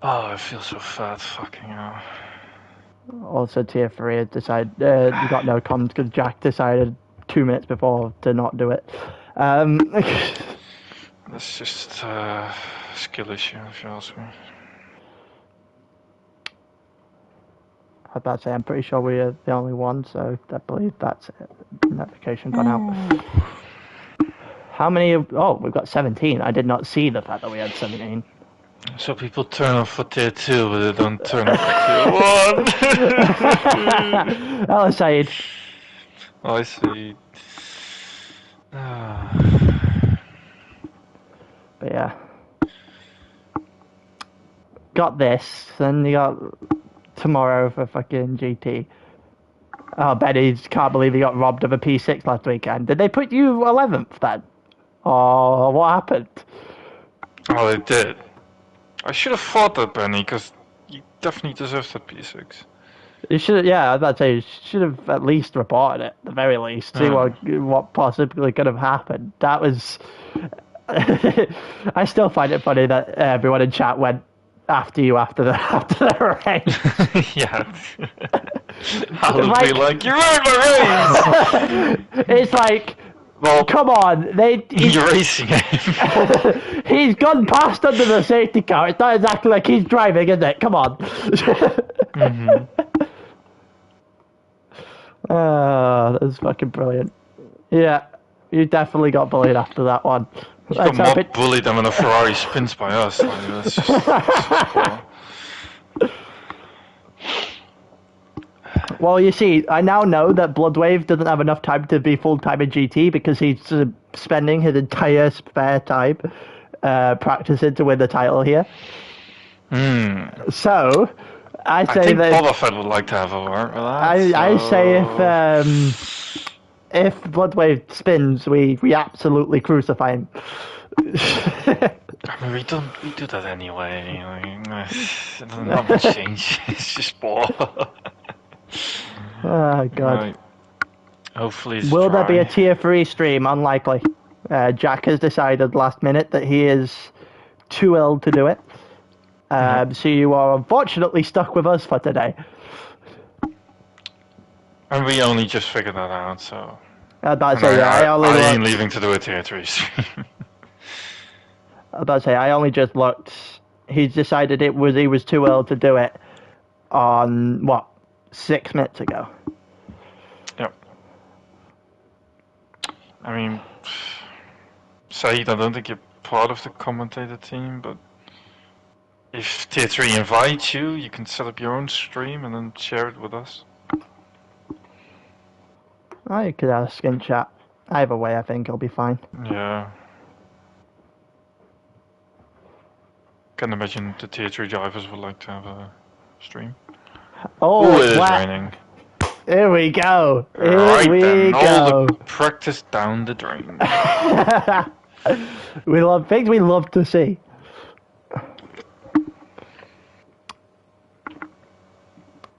Oh, I feel so fat. Fucking hell. Also, tier 3 had decided you got no comms because Jack decided 2 minutes before to not do it. That's just skill issue, if you ask me. I was about to say, I'm pretty sure we're the only one, so I believe that's it. Notification gone out. How many? Oh, we've got 17. I did not see the fact that we had 17. So people turn off for tier 2, but they don't turn off for tier 1. Hello, Said. Oh, I see. But yeah. Got this, then you got tomorrow for fucking GT. Oh, Benny can't believe he got robbed of a P6 last weekend. Did they put you 11th then? Oh, what happened? Oh, they did. I should have thought that, Benny, because you definitely deserve that P6. You should, yeah, I was about to say, you should have at least reported it, at the very least. See what possibly could have happened. That was. I still find it funny that everyone in chat went after you after the race. Yeah. I would be like, you ruined my race! It's like, well, come on, you're racing him. He's gone past under the safety car. It's not exactly like he's driving, is it? Come on. Oh, that was fucking brilliant. Yeah, you definitely got bullied after that one. You got more bullied than when a Ferrari spins by us. Like, that's just Well, you see, I now know that Bloodwave doesn't have enough time to be full-time in GT because he's spending his entire spare time practicing to win the title here. So, I think Boba Fett would like to have a word with that. I say if Bloodwave spins, we absolutely crucify him. I mean, we do that anyway. Like, not much change. It's just ball. Oh god. Right. Hopefully it's Will dry. there be a tier 3 stream? Unlikely. Jack has decided last minute that he is too ill to do it. So you are unfortunately stuck with us for today. And we only just figured that out, so... I ain't leaving to do a tier 3 stream. I was about to say, I only just looked. He's decided he was too ill to do it on, 6 minutes ago. Yep. I mean, Saeed, I don't think you're part of the commentator team, but if tier 3 invites you, you can set up your own stream and then share it with us. I could ask in chat. Either way, I think it'll be fine. Yeah. Can imagine the tier 3 drivers would like to have a stream. Oh, it is raining. Here we go. All the practice down the drain. We love things we love to see.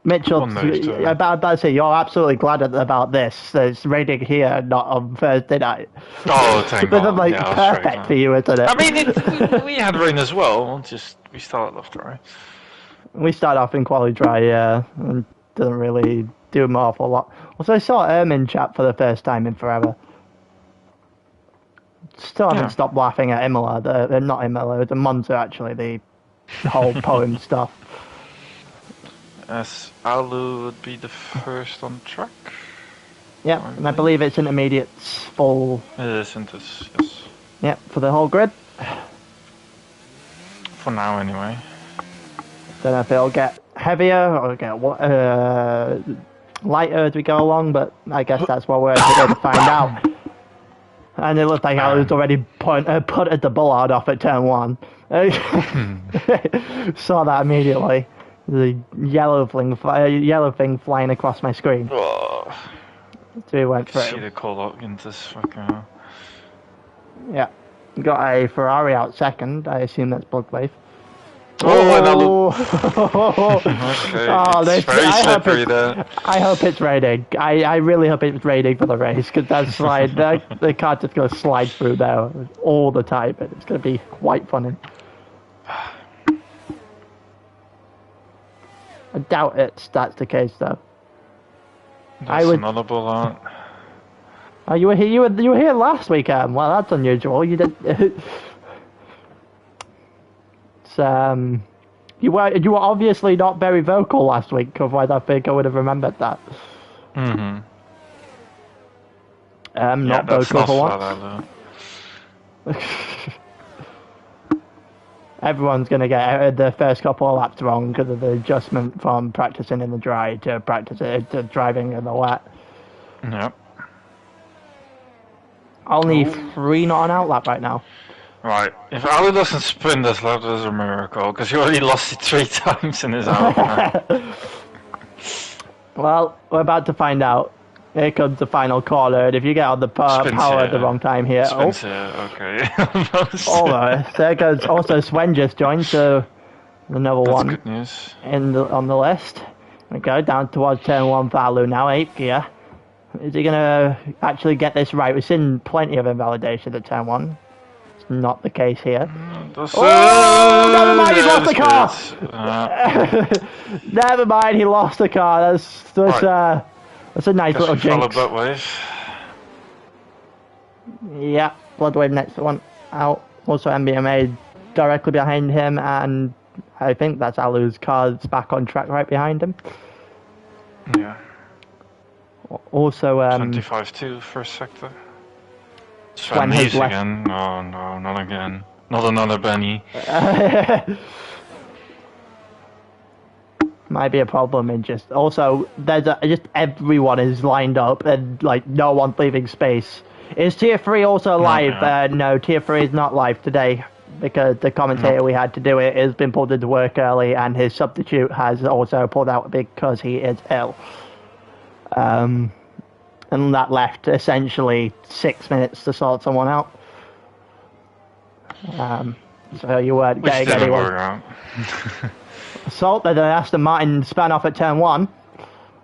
Mitchell, I'm about to say, you're absolutely glad about this. It's raining here, not on Thursday night. Oh, thank God. Like, perfect for you, isn't it? I mean, we had rain as well. We started off dry. We started off in quality dry, yeah, and didn't really do an awful lot. Also, I saw Ermin chat for the first time in forever. Still haven't stopped laughing at Imola. Not Imola, the Monza, actually, the whole poem stuff. As Alu would be the first on track. Yeah, and I believe it's intermediates full. It is, yes. Yep, for the whole grid. For now, anyway. Don't know if it'll get heavier or get lighter as we go along, but I guess that's what we're going to find out. And it looks like Alu's already putted the bullard off at turn 1. Saw that immediately. The yellow thing flying across my screen. Oh. So we went through. See the call out in this fucking... Yeah. Got a Ferrari out second. I assume that's Bloodwave. Okay, it's very slippery there. I hope it's raining. I really hope it's raining for the race, because that slide, they can't just go slide through there all the time. It's going to be quite funny. I doubt that's the case though. That's another blowout. Oh, you were here. You were here last weekend. Well, that's unusual. You did. It's, you were obviously not very vocal last week. Otherwise, I think I would have remembered that. Mm-hmm. Not vocal for once. Everyone's gonna get the first couple of laps wrong because of the adjustment from practicing in the dry to driving in the wet. Yep. Only 3 not on out lap right now. Right. If Ali doesn't sprint this lap, that's a miracle, because he already lost it 3 times in his hour. Well, we're about to find out. Here comes the final corner, and if you get on the power at the wrong time here... Okay. Almost. There goes... Also, Sven just joined, so... Another one. Good news. On the list. Here we go, down towards turn 1 for Alu now, 8th gear. Is he going to actually get this right? We've seen plenty of invalidation at turn 1. It's not the case here. Never mind, he lost the car! Never mind, he lost the car. That's a nice little jinx. Yeah, Bloodwave next one out. Also MBMA directly behind him, and I think that's Alu's car's back on track right behind him. Yeah. Also, 25-2 first sector. Sven has left again. Oh no, not again. Not another Benny. Might be a problem in just... Also, just everyone is lined up and, like, no one's leaving space. Is Tier 3 also live? No, Tier 3 is not live today because the commentator we had to do it has been pulled into work early and his substitute has also pulled out because he is ill. And that left essentially 6 minutes to sort someone out. So you weren't getting anyone. Assault that Aston Martin span off at turn 1.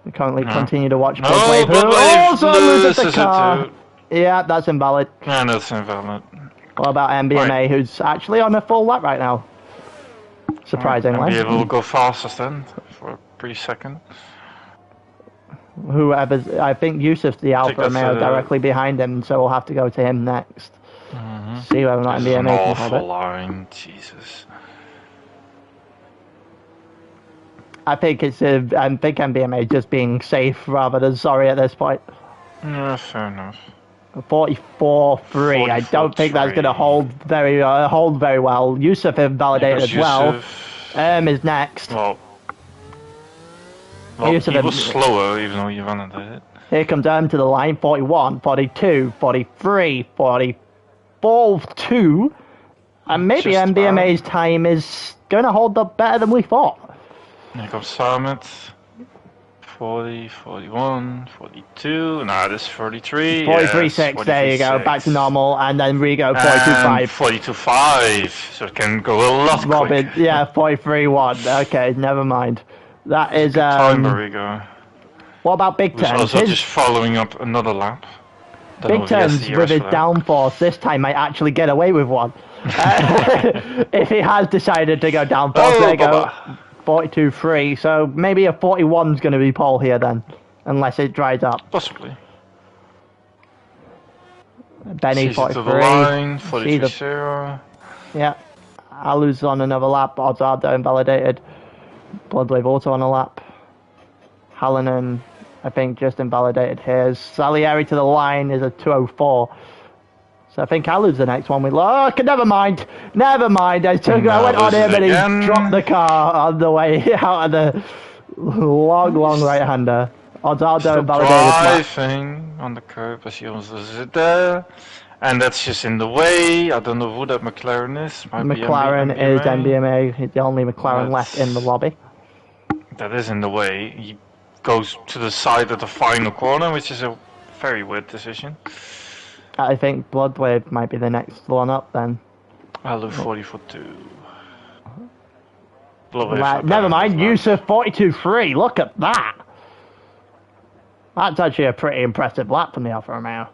We currently continue to watch Bloodwave, who also loses the car. Yeah, that's invalid. Yeah, that's invalid. What about MBMA, who's actually on a full lap right now? Surprisingly. MBMA will go fastest then for a brief second. Whoever's, I think Yusuf's the Alfa Romeo directly behind him, so we'll have to go to him next. See whether or not MBMA can hold it. Line, Jesus. I think MBMA just being safe rather than sorry at this point. Yeah, fair enough. 44-3. I don't think that's going to hold very well. Yusuf invalidated as well. Is next. Well, Yusuf he was slower, even though you validated. Here comes to the line. 41, 42, 43, 44, 2. And maybe MBMA's time is going to hold up better than we thought. Here comes Samit. 40, 41, 42, nah, this is 43. 43.6, there you go, back to normal, and then Rigo 42.5. 42.5, so it can go a lot quicker. Yeah, 43.1, okay, never mind. That is, time, Rigo. What about Big Turns? Also just following up another lap. Big Turns with his downforce this time might actually get away with one. If he has decided to go downforce, there you go. 42.3, so maybe a 41's going to be pole here then, unless it dries up. Possibly. Benny 43. 43.0. Yeah. Alu's on another lap. Odzardo invalidated. Bloodwave also on a lap. Hallinan, I think, just invalidated his. Salieri to the line is a 204. So I think Alu's the next one we look. Never mind. I went on him and he dropped the car on the way out of the long right-hander. Odzardo invalidated. Driving on the curb as he almost loses it there. And that's just in the way. I don't know who that McLaren is. McLaren is MBMA. He's the only McLaren left in the lobby. That is in the way. He goes to the side of the final corner, which is a very weird decision. I think Bloodwave might be the next one up then. Alu 40.2. Never mind, Yusuf 42.3. Look at that. That's actually a pretty impressive lap from the Alfa Romeo.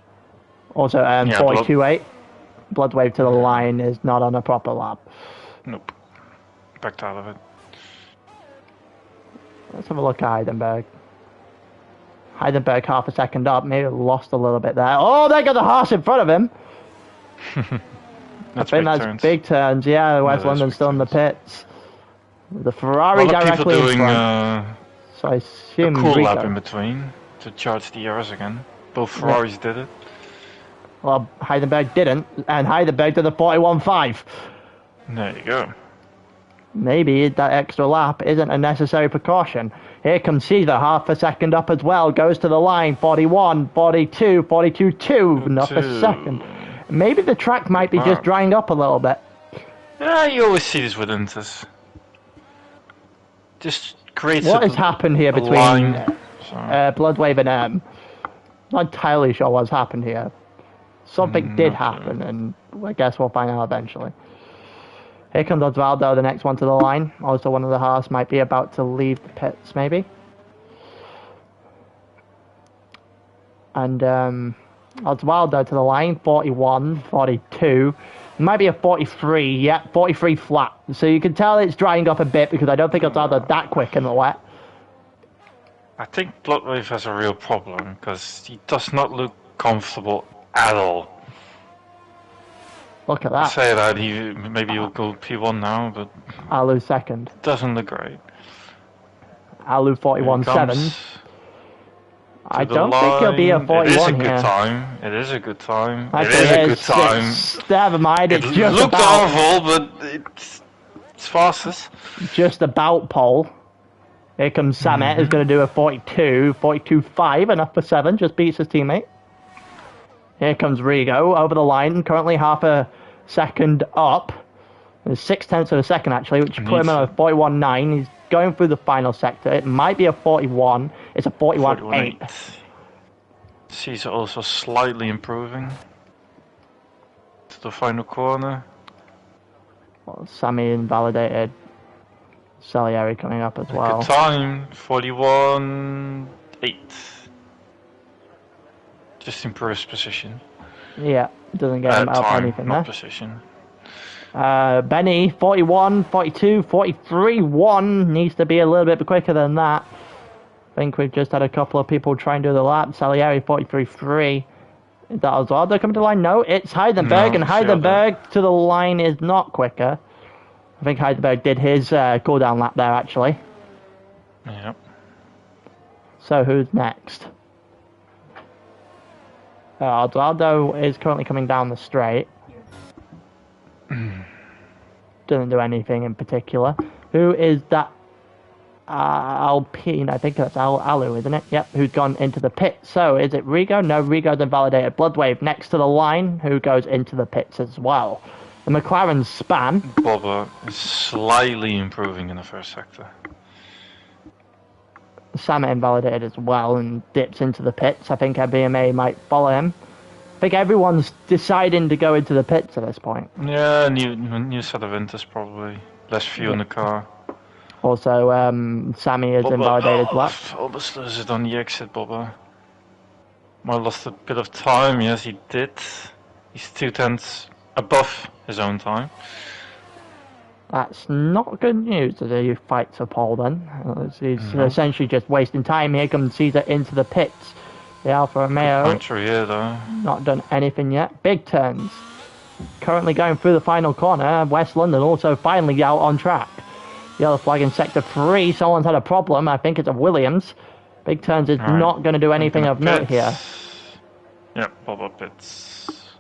Also, 42.8. Bloodwave to the line is not on a proper lap. Nope. Backed out of it. Let's have a look at Heidenberg. Heidenberg half a second up, maybe lost a little bit there. Oh, they got the horse in front of him. I think that's big turns. Yeah, West London's still in the pits. The Ferrari directly in front. So I assume a cool lap in between to charge the airs again. Both Ferraris did it. Well, Heidenberg didn't, and Heidenberg did the 41.5. There you go. Maybe that extra lap isn't a necessary precaution. Here comes Caesar, half a second up as well, goes to the line, 41, 42, 42.2, not a second. Maybe the track might be just drying up a little bit. Yeah, you always see this with Inters. Just creates what has happened here between Bloodwave and M? Not entirely sure what's happened here. Something did happen, and I guess we'll find out eventually. Here comes Osvaldo, the next one to the line. Also, one of the Haas might be about to leave the pits, maybe. And Osvaldo to the line, 41, 42. Might be a 43, yeah, 43 flat. So you can tell it's drying up a bit because I don't think Osvaldo's that quick in the wet. I think Bloodwave has a real problem because he does not look comfortable at all. Look at that. I say that, maybe he'll go P1 now, but... Alu second. Doesn't look great. Alu 41.7. I don't think he'll be a 41 here. It is a good time. It is a good time. Actually, it is a good time. Never mind, it's just looked about... awful, but it's fastest. Just about pole. Here comes Samet, who's going to do a 42, 42.5, enough for 7, just beats his teammate. Here comes Rigo over the line, currently half a second up. 0.6 of a second actually, which put him at a 41.9. He's going through the final sector. It might be a 41. It's a 41.8. Caesar also slightly improving to the final corner. Well, Sammy invalidated. Salieri coming up as well. Good time, 41.8. Just improves position. Yeah, doesn't get him out anything there. Position. Benny, 41, 42, 43.1. Needs to be a little bit quicker than that. I think we've just had a couple of people try and do the lap. Salieri, 43.3. Is that Osvaldo coming to the line? No, it's Heidenberg, and Heidenberg to the line is not quicker. I think Heidenberg did his cooldown lap there, actually. Yep. So who's next? Osvaldo is currently coming down the straight. Doesn't do anything in particular. Who is that? Alpine, I think that's Alu, isn't it? Yep, who's gone into the pit. So, is it Rigo? No, Rigo's invalidated. Bloodwave next to the line, who goes into the pits as well. The McLaren span. Bobber is slightly improving in the first sector. Sam invalidated as well and dips into the pits. I think BMA might follow him. I think everyone's deciding to go into the pits at this point. Yeah, new set of Inters probably. Less fuel in the car. Also, Sammy is invalidated lap. Almost loses it on the exit, Bobber. Might have lost a bit of time, yes he did. He's 2/10 above his own time. That's not good news as he fights a pole then. He's essentially just wasting time. Here comes Caesar into the pits. The Alfa Romeo here, though. Not done anything yet. Big turns. Currently going through the final corner. West London also finally out on track. Yellow flag in sector 3. Someone's had a problem. I think it's a Williams. Big turns is not going to do anything of note here. Yep, Bobber pits.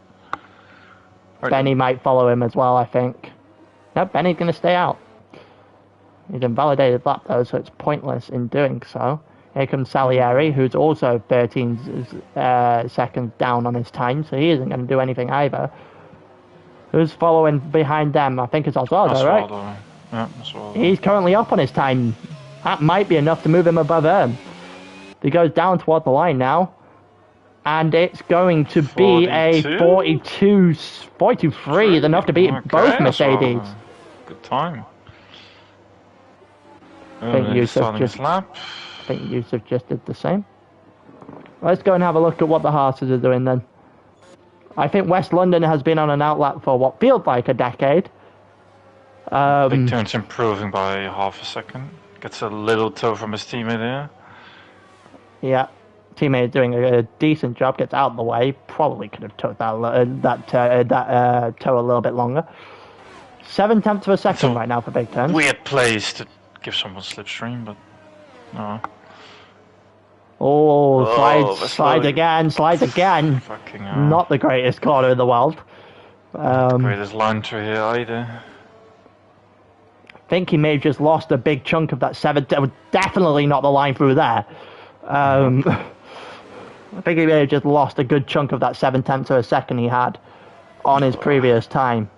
Benny might follow him as well, I think. No, Benny's going to stay out. He's invalidated lap though, so it's pointless in doing so. Here comes Salieri, who's also 13 seconds down on his time, so he isn't going to do anything either. Who's following behind them? I think it's Osvaldo, right? Yeah, Osvaldo. He's currently up on his time. That might be enough to move him above him. He goes down toward the line now. And it's going to be a 42.3 is enough to beat both Mercedes. Good time. I think Yusuf just did the same. Let's go and have a look at what the Haas's are doing then. I think West London has been on an outlap for what feels like a decade. Big turn's improving by half a second. Gets a little toe from his teammate here. Yeah, teammate doing a decent job. Gets out of the way. Probably could have took that toe a little bit longer. 7/10 of a second a right now for big turns. Weird place to give someone slipstream, but no. Slides again. Fucking hell. Not the greatest corner in the world. Not the greatest launcher here either. I think he may have just lost a big chunk of that 7. Definitely not the line through there. I think he may have just lost a good chunk of that 7/10 of a second he had on his previous time.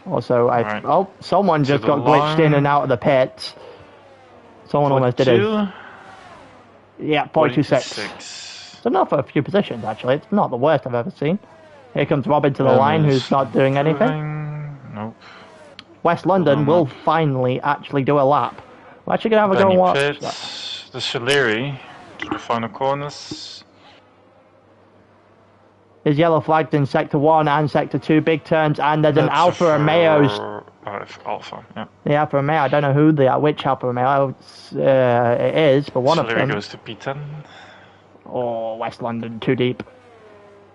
Also, someone just got glitched in and out of the pits. Someone almost did it. Yeah, 42.6. It's enough for a few positions, actually. It's not the worst I've ever seen. Here comes Rob into the line, who's not doing anything. Nope. West London will finally actually do a lap. We're actually going to have a go and watch that. The Shaleri to the final corners. There's yellow flags in Sector 1 and Sector 2 big turns, and there's an Alfa Romeo. Alpha, yeah. The Alfa Romeo, I don't know which Alfa Romeo it is, but one of them. goes to P10. Oh, West London, too deep.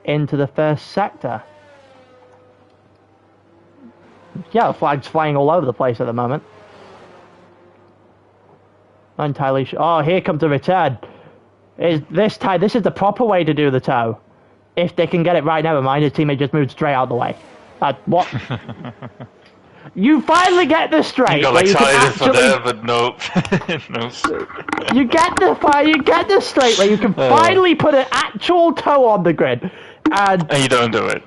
Into the first sector. Yeah, flags flying all over the place at the moment. Not entirely sure. Oh, here comes the return. This is the proper way to do the toe. If they can get it right, never mind. His teammate just moved straight out of the way. What? You finally get the straight. You got excited for that, but nope. You get the straight where you can finally put an actual toe on the grid. And you don't do it.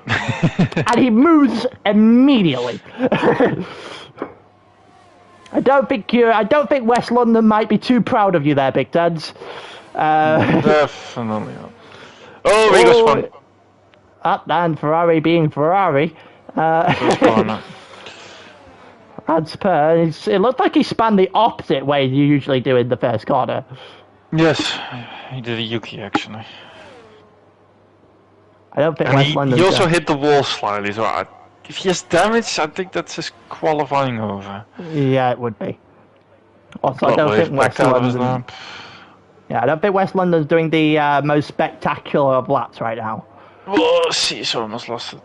And he moves immediately. I don't think West London might be too proud of you there, Big Duds. Definitely not. Oh, Rigo spun. And Ferrari being Ferrari. As per, it looked like he spun the opposite way you usually do in the first corner. Yes, he did a Yuki actually. I don't think West London. He also hit the wall slightly, so if he has damage, I think that's his qualifying over. Yeah, it would be. Also, I don't think West London. Yeah, I don't think West London's doing the most spectacular of laps right now. Oh, she's almost lost it.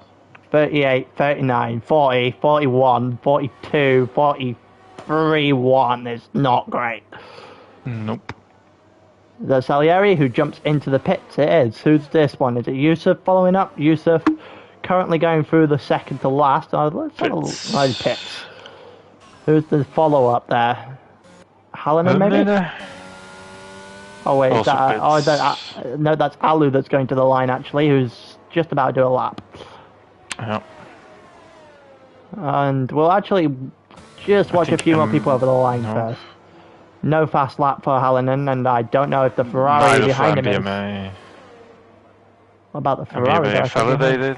38, 39, 40, 41, 42, 43, 1 is not great. Nope. The Salieri who jumps into the pits, it is. Who's this one? Is it Yusuf following up? Yusuf currently going through the second to last. Let's have a look. Pits. Who's the follow-up there? Hallinan maybe? Oh wait, no, that's Alu that's going to the line actually, who's just about to do a lap. Yeah. And we'll actually just watch a few more people over the line first. No fast lap for Hallinan, and I don't know if the Ferrari behind him is. What about the Ferrari? Validated.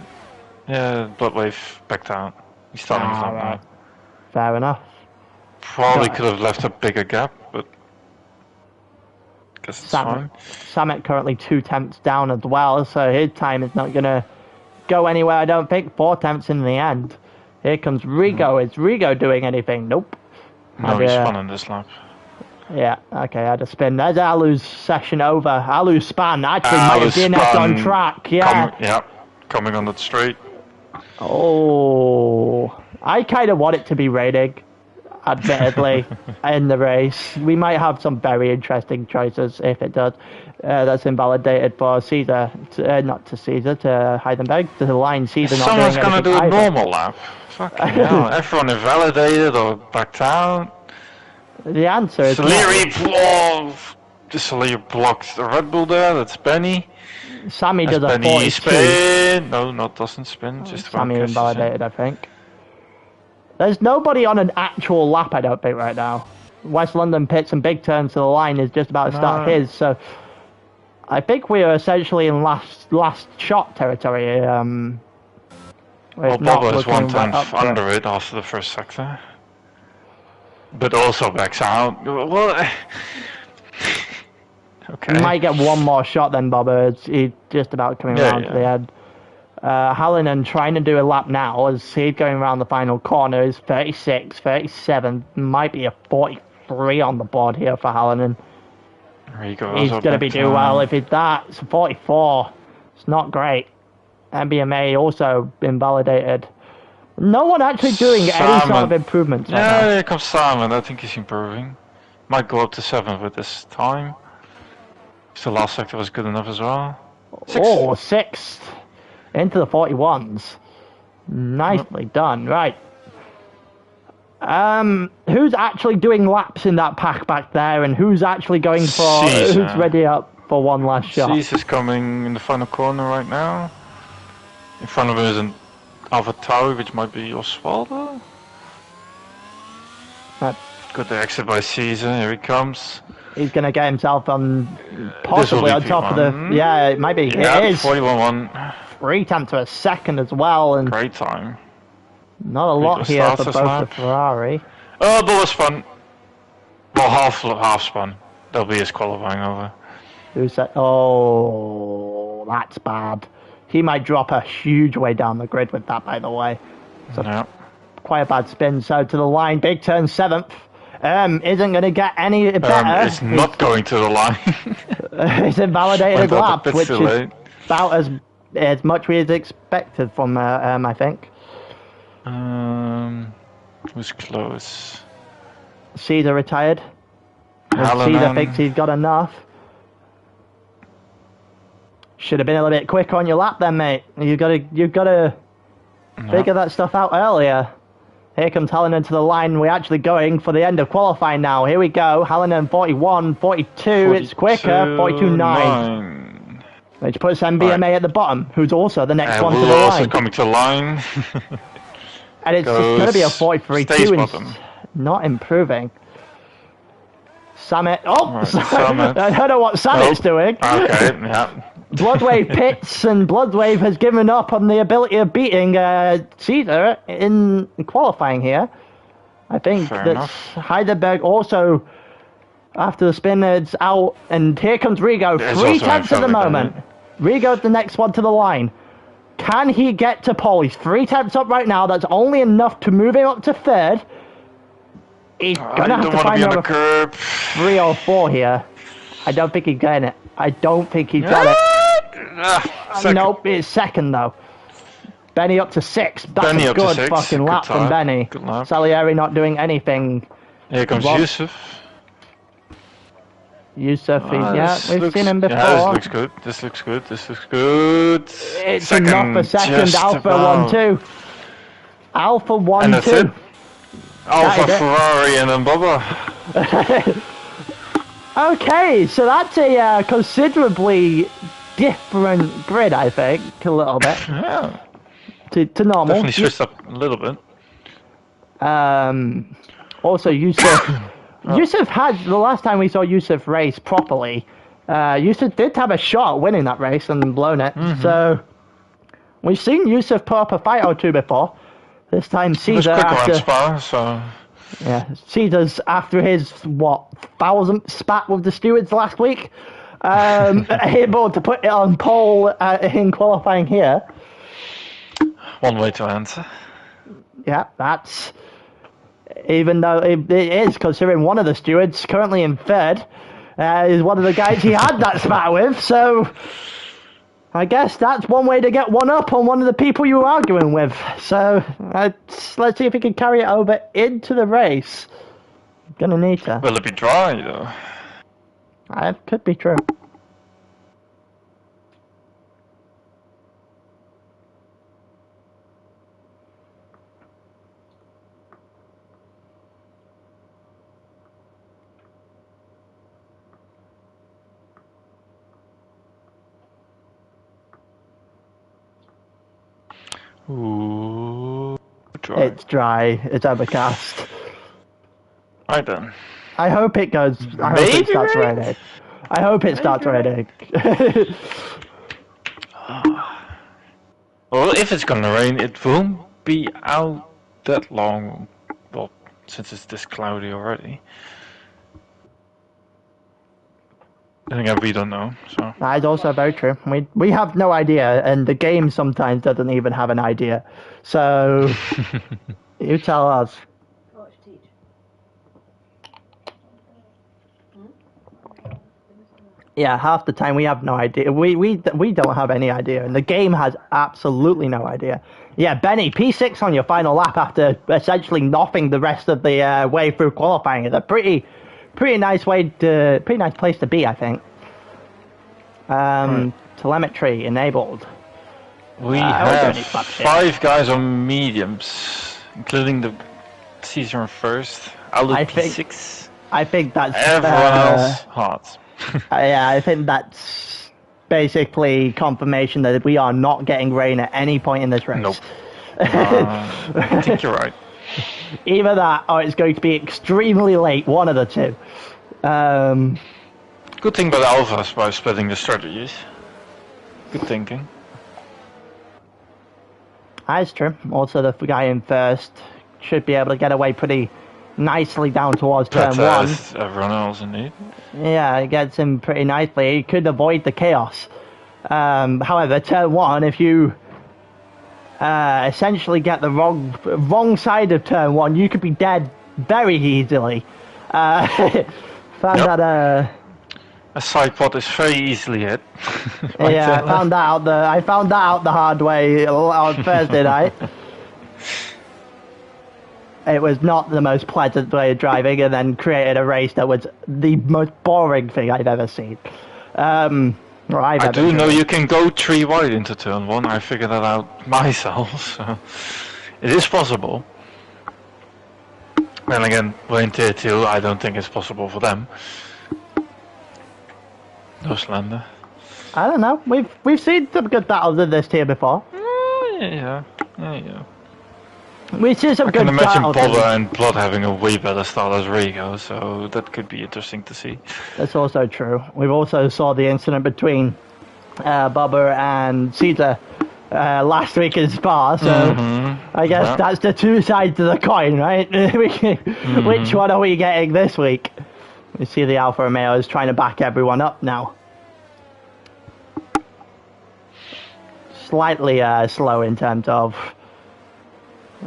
Yeah, Bloodwave backed out. He's starting with that now. Fair enough. Probably could have left a bigger gap, but guess it's fine. Samet currently 2 tenths down as well, so his time is not going to go anywhere, I don't think. 4 tenths in the end. Here comes Rigo. Is Rigo doing anything? Nope. No, he spun on this lap. Yeah, okay, I had a spin. There's Alu's session over. Alu's span actually might have DNF'd on track. Yeah. Coming on that straight. Oh, I kind of want it to be raining, admittedly, in the race. We might have some very interesting choices if it does. That's invalidated for Caesar, not to Caesar, to Heidenberg, to the line. Caesar not doing anything. Someone's going to do a normal lap. Fucking hell. Everyone invalidated or backed out. The answer is Salieri blocked the Red Bull there. That's Benny. Sammy does a 42. Spin. No, doesn't spin. Just Sammy invalidated, I think. There's nobody on an actual lap, I don't think, right now. West London pits and big turns to the line is just about to start his, so I think we are essentially in last shot territory. Well, Bobo is 1 tenth under it after the first sector. But also backs out. Well, okay. He might get one more shot then, Bobo. He's just about coming around to the end. Hallinan trying to do a lap now as he's going around the final corner is 36, 37, might be a 40, 43 on the board here for Hallinan. He's going to be doing well if it's that. It's 44. It's not great. MBMA also invalidated. No one actually doing any sort of improvements. Yeah, right now. Here comes Simon. I think he's improving. Might go up to 7 with this time. So the last sector was good enough as well. Sixth. Into the 41s. Nicely done. Right. Who's actually doing laps in that pack back there, and who's actually going for? Caesar. Who's ready up for one last shot? Caesar's coming in the final corner right now. In front of him is an Alpha Tauri, which might be Osvaldo. Good exit by Caesar. Here he comes. He's gonna get himself on, possibly on top of the. Yeah, it might be. Yeah, it is 41-1. 3 tenths to a second as well, and great time. Not a lot here for both the Ferrari. Oh, but was fun. Well, half spun. That'll be his qualifying over. Who said? Oh, that's bad. He might drop a huge way down the grid with that, by the way. So quite a bad spin. So to the line, big turn 7th. Isn't going to get any better. It's not going to the line. It's invalidated a lap, which is about as much as expected from I think. Who's close? Caesar retired. Caesar thinks he's got enough. Should have been a little bit quicker on your lap then, mate. You've got to figure that stuff out earlier. Here comes Hallinan to the line. We're actually going for the end of qualifying now. Here we go. Hallinan 41, 42. It's quicker. 42.9. Which puts MBMA at the bottom, who's also the next one to the line. Also coming to the line. And it's going to be a 43.2. Not improving. Summit. Oh, Summit. I don't know what Summit's doing. Okay, yeah. Bloodwave pits, and Bloodwave has given up on the ability of beating Caesar in qualifying here. I think that Heidelberg also, after the spin, is out, and here comes Rigo. 3 tenths at the moment. Rigo's the next one to the line. Can he get to pole? He's 3 tenths up right now. That's only enough to move him up to 3rd. He's going to have to find over 3 or 4 here. I don't think he's getting it. I don't think he's got it. Nope, it's 2nd though. Benny up to 6th. That's a good fucking lap from Benny. Salieri not doing anything. Here comes Yusuf. Yusuf, we've seen him before. Yeah, this looks good. It's enough for 2nd. Alpha 1-2. Alpha 1-2. Alpha Ferrari and then Bubba. Okay, so that's a considerably different grid, I think, a little bit. Yeah. To normal. Definitely switched up a little bit. Also, Yusuf. Yusuf had, the last time we saw Yusuf race properly, Yusuf did have a shot at winning that race and blown it. So, we've seen Yusuf put up a fight or two before. This time, Caesar after... Spa, so... Yeah, Caesar's after his, 1000th spat with the stewards last week. Able to put it on pole in qualifying here. One way to answer. Yeah, that's... Even though it is, considering one of the stewards, currently in 3rd, is one of the guys he had that spat with, so... I guess that's one way to get one up on one of the people you were arguing with. So, let's see if he can carry it over into the race. Gonna need to. Will it be dry, though? It could be true. Ooh, dry. It's dry. It's overcast. Right then. I hope it goes. I hope it starts raining. I hope it starts raining. Well, if it's gonna rain, it won't be out that long. Well, since it's this cloudy already. I think we don't know, so... That is also very true. We have no idea, and the game sometimes doesn't even have an idea. So, you tell us. Yeah, half the time we have no idea. We don't have any idea, and the game has absolutely no idea. Yeah, Benny, P6 on your final lap after essentially nothing the rest of the way through qualifying is a pretty nice place to be, I think. Telemetry enabled. We have 5 guys on mediums, including the Caesar on first. Alu P6. I think that's everyone else hot. Yeah, I think that's basically confirmation that we are not getting rain at any point in this race. Nope. I think you're right. Either that or it's going to be extremely late, one of the two. Good thing about Alphas by splitting the strategies. Good thinking. That's true. Also, the guy in first should be able to get away pretty nicely down towards turn one. Everyone else, indeed. Yeah, it gets him pretty nicely. He could avoid the chaos. However, turn one, if you essentially get the wrong side of turn one, you could be dead very easily. That a side pot is very easily hit. Yeah, I found that out the hard way on Thursday night. It was not the most pleasant way of driving, and then created a race that was the most boring thing I've ever seen. I do know you can go 3 wide into turn 1. I figured that out myself, so it is possible. Then again, we're in tier 2, I don't think it's possible for them. No slander. I don't know. We've seen some good battles in this tier before. Yeah. We see some good battles. I can imagine Bobber and Blood having a way better start as Rigo, so that could be interesting to see. That's also true. We've also saw the incident between Bobber and Caesar last week in Spa, so I guess that's the two sides of the coin, right? Which one are we getting this week? We see the Alfa Romeo is trying to back everyone up now. Slightly slow in terms of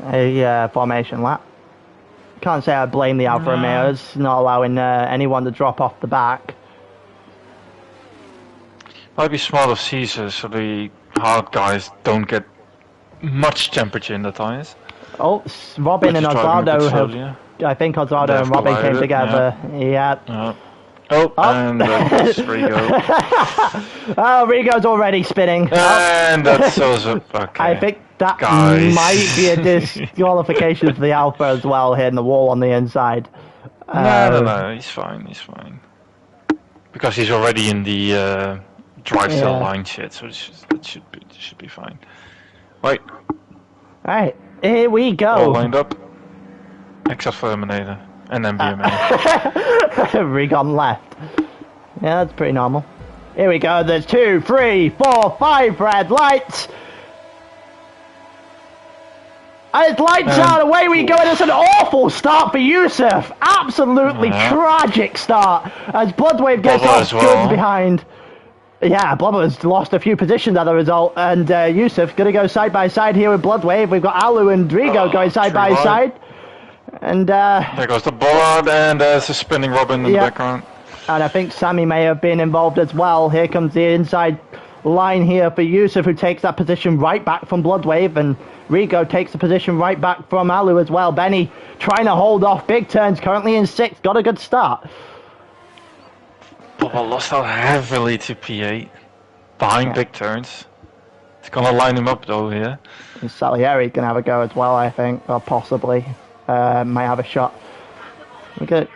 a formation lap. Can't say I blame the Alfa Romeos, not allowing anyone to drop off the back. Might be smart of Caesar so the hard guys don't get much temperature in the tires. Oh, Robin and Osvaldo have... I think Osvaldo and Robin came together. Yeah. And that's Rigo. Oh, Rigo's already spinning. And that's also... Okay. I think that might be a disqualification for the Alpha as well, hitting the wall on the inside. No, he's fine. Because he's already in the drive cell line shit, so it should be fine. Right. Alright, here we go. All lined up. Except for Emanator and MBMA. Rigon left. Yeah, that's pretty normal. Here we go. There's 2, 3, 4, 5 red lights. And it's lights out. Away we go. And it's an awful start for Yusuf. Absolutely tragic start as Bloodwave gets off good behind. Yeah, Blubber has lost a few positions as a result, and Yusuf going to go side by side here with Bloodwave. We've got Alu and Rigo going side by side. And there goes the board, and there's a spinning Robin in the background. And I think Sammy may have been involved as well. Here comes the inside line here for Yusuf, who takes that position right back from Bloodwave, and Rigo takes the position right back from Alu as well. Benny trying to hold off big turns, currently in 6th, got a good start. Bubba lost out heavily to P8, behind big turns. It's gonna line him up though here. And Salieri's gonna have a go as well, I think, or possibly. Might have a shot. Okay.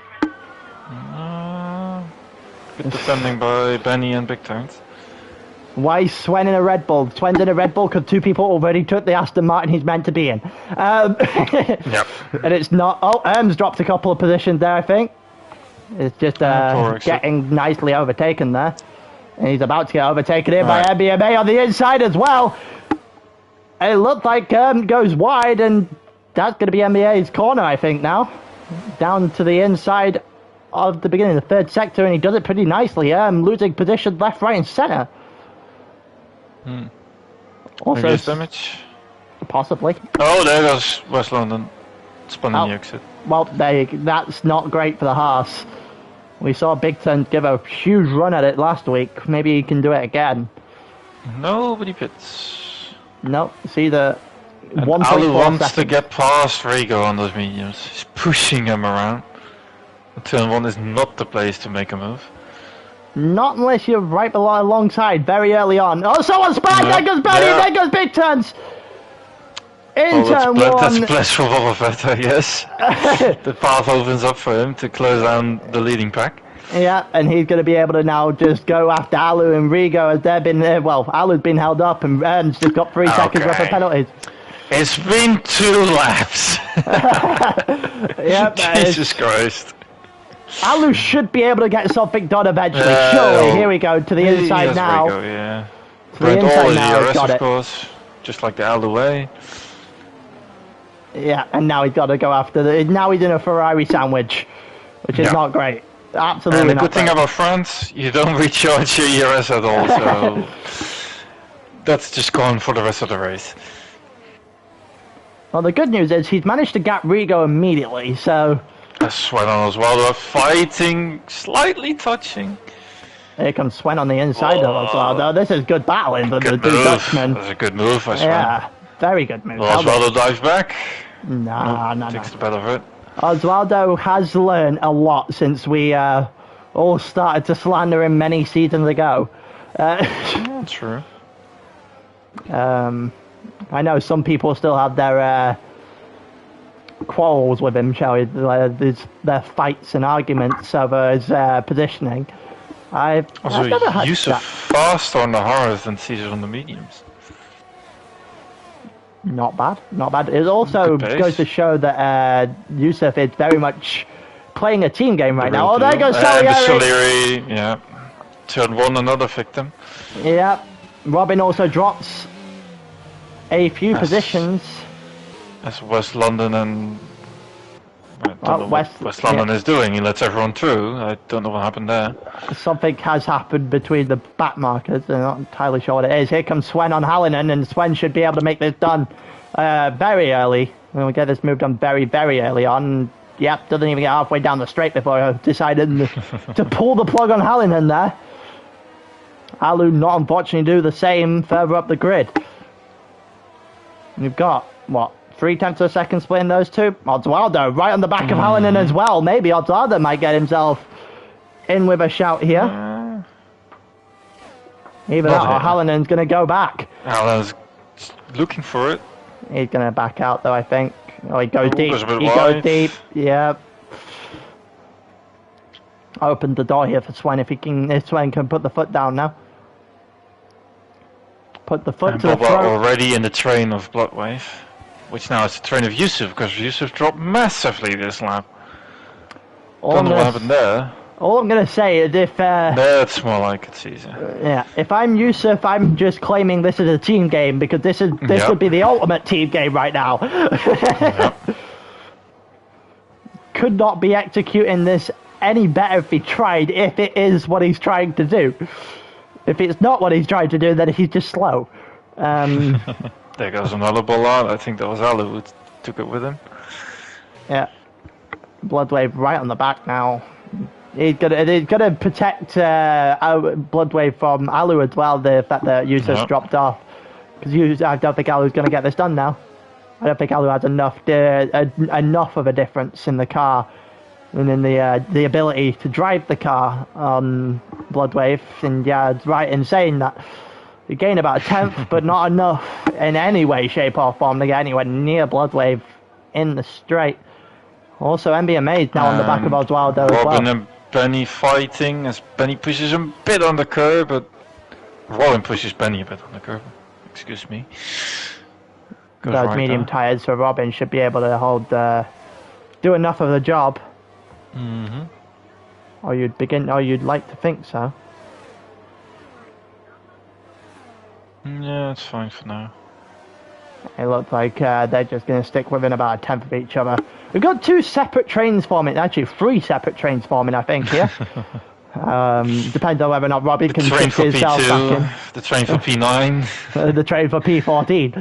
Good defending by Benny and big turns. Why is Sven in a Red Bull? Sven's in a Red Bull because 2 people already took the Aston Martin he's meant to be in. Yep. And it's not... Oh, Erm's dropped a couple of positions there, I think. It's just getting nicely overtaken there. And he's about to get overtaken here by MBMA on the inside as well. It looked like goes wide, and that's going to be MBA's corner, I think, now. Down to the inside of the beginning of the 3rd sector, and he does it pretty nicely. Losing position left, right, and centre. Also, damage? Possibly. Oh, there goes West London. Spun in the exit. Well, that's not great for the Haas. We saw Big Ten give a huge run at it last week. Maybe he can do it again. Nobody pits. Nope. See the And 1.4 Alu wants seconds. to get past Rigo on those mediums. He's pushing him around. Turn 1 is not the place to make a move. Not unless you're right below alongside very early on. Oh, someone's back! There goes Benny! Yeah. There goes Big Turns! In turn That's one. blessed for Wolfett, I guess. The path opens up for him to close down the leading pack. Yeah, and he's going to be able to now just go after Alu and Rigo as they've been there. Well, Alu's been held up and Ern's just got 3 seconds worth of penalties. It's been 2 laps. Yep, Jesus Christ. Alu should be able to get something done eventually. Oh. Surely, here we go to the inside now. Rigo, yeah. To the inside now, he's DRS, got of it. course. Just like the Alu way. Yeah, and now he's got to go after the. Now he's in a Ferrari sandwich, which is not great. Absolutely And the not good thing great. about France, you don't recharge your ERS at all, so that's just gone for the rest of the race. Well, the good news is he's managed to gap Rigo immediately, so Swen on as well, they're fighting, slightly touching. here comes Swen on the inside of as well. Though this is good battling for the Good two move. Dutchmen. That's a good move, I swear. Yeah, very good move. Osvaldo dives back. No. Takes the better of it. Osvaldo has learned a lot since we all started to slander him many seasons ago. True. I know some people still have their quarrels with him, shall we? Their fights and arguments over his positioning. I've never had Yusuf that. faster on the hards than Caesar on the mediums. Not bad, not bad. It also Good pace. goes to show that Yusuf is very much playing a team game right now. Oh, there goes Salieri. Salieri, yeah. Turn 1, another victim. Yeah, Robin also drops a few positions. That's West London and... I don't know what West- West London is doing. He lets everyone through. I don't know what happened there. Something has happened between the back markers. I'm not entirely sure what it is. Here comes Swen on Hallinan, and Swen should be able to make this done very early. We'll get this move done very, very early on. Yep, doesn't even get halfway down the straight before I decided to pull the plug on Hallinan there. Alu not unfortunately do the same further up the grid. We've got, what, 0.3 of a second splitting those two? Osvaldo right on the back of Hallinan as well. Maybe Osvaldo might get himself in with a shout here. Either that or Hallinan's going to go back. Alan's looking for it. He's going to back out though, I think. Oh, he goes deep. goes a bit He wide. goes deep. Yeah. Opened the door here for Swen if Swen can put the foot down now. Put the foot And to the Boba throat. already in the train of Bloodwave. Which now is the train of Yusuf, because Yusuf dropped massively this lap. Don't know what happened there. All I'm going to say is if That's more like it, Caesar. yeah, if I'm Yusuf, I'm just claiming this is a team game because this Yep. would be the ultimate team game right now. Yep. Could not be executing this any better if he tried, if it is what he's trying to do. If it's not what he's trying to do, then he's just slow. There goes another ball out. I think that was Alu who took it with him. Yeah. Bloodwave right on the back now. He's gonna protect Bloodwave from Alu as well, the fact that Yusuf dropped off. Because I don't think Alu's going to get this done now. I don't think Alu has enough of a difference in the car and in the ability to drive the car on Bloodwave. And yeah, it's right in saying that. You gain about a tenth, but not enough in any way, shape or form to get anywhere near Bloodwave in the straight. Also, MBMA is now on the back of Osvaldo as well. Robin and Benny fighting as Benny pushes him a bit on the curb, but Robin pushes Benny a bit on the curb. Excuse me. Goes Those right medium there. tires, so Robin should be able to do enough of the job. Mm-hmm. Or you'd like to think so. Yeah, it's fine for now. It looks like they're just going to stick within about a tenth of each other. We've got 2 separate trains forming, actually 3 separate trains forming, I think, here. Depends on whether or not Robbie can Train fix for himself back P2, the train for P9. in. The train for P14.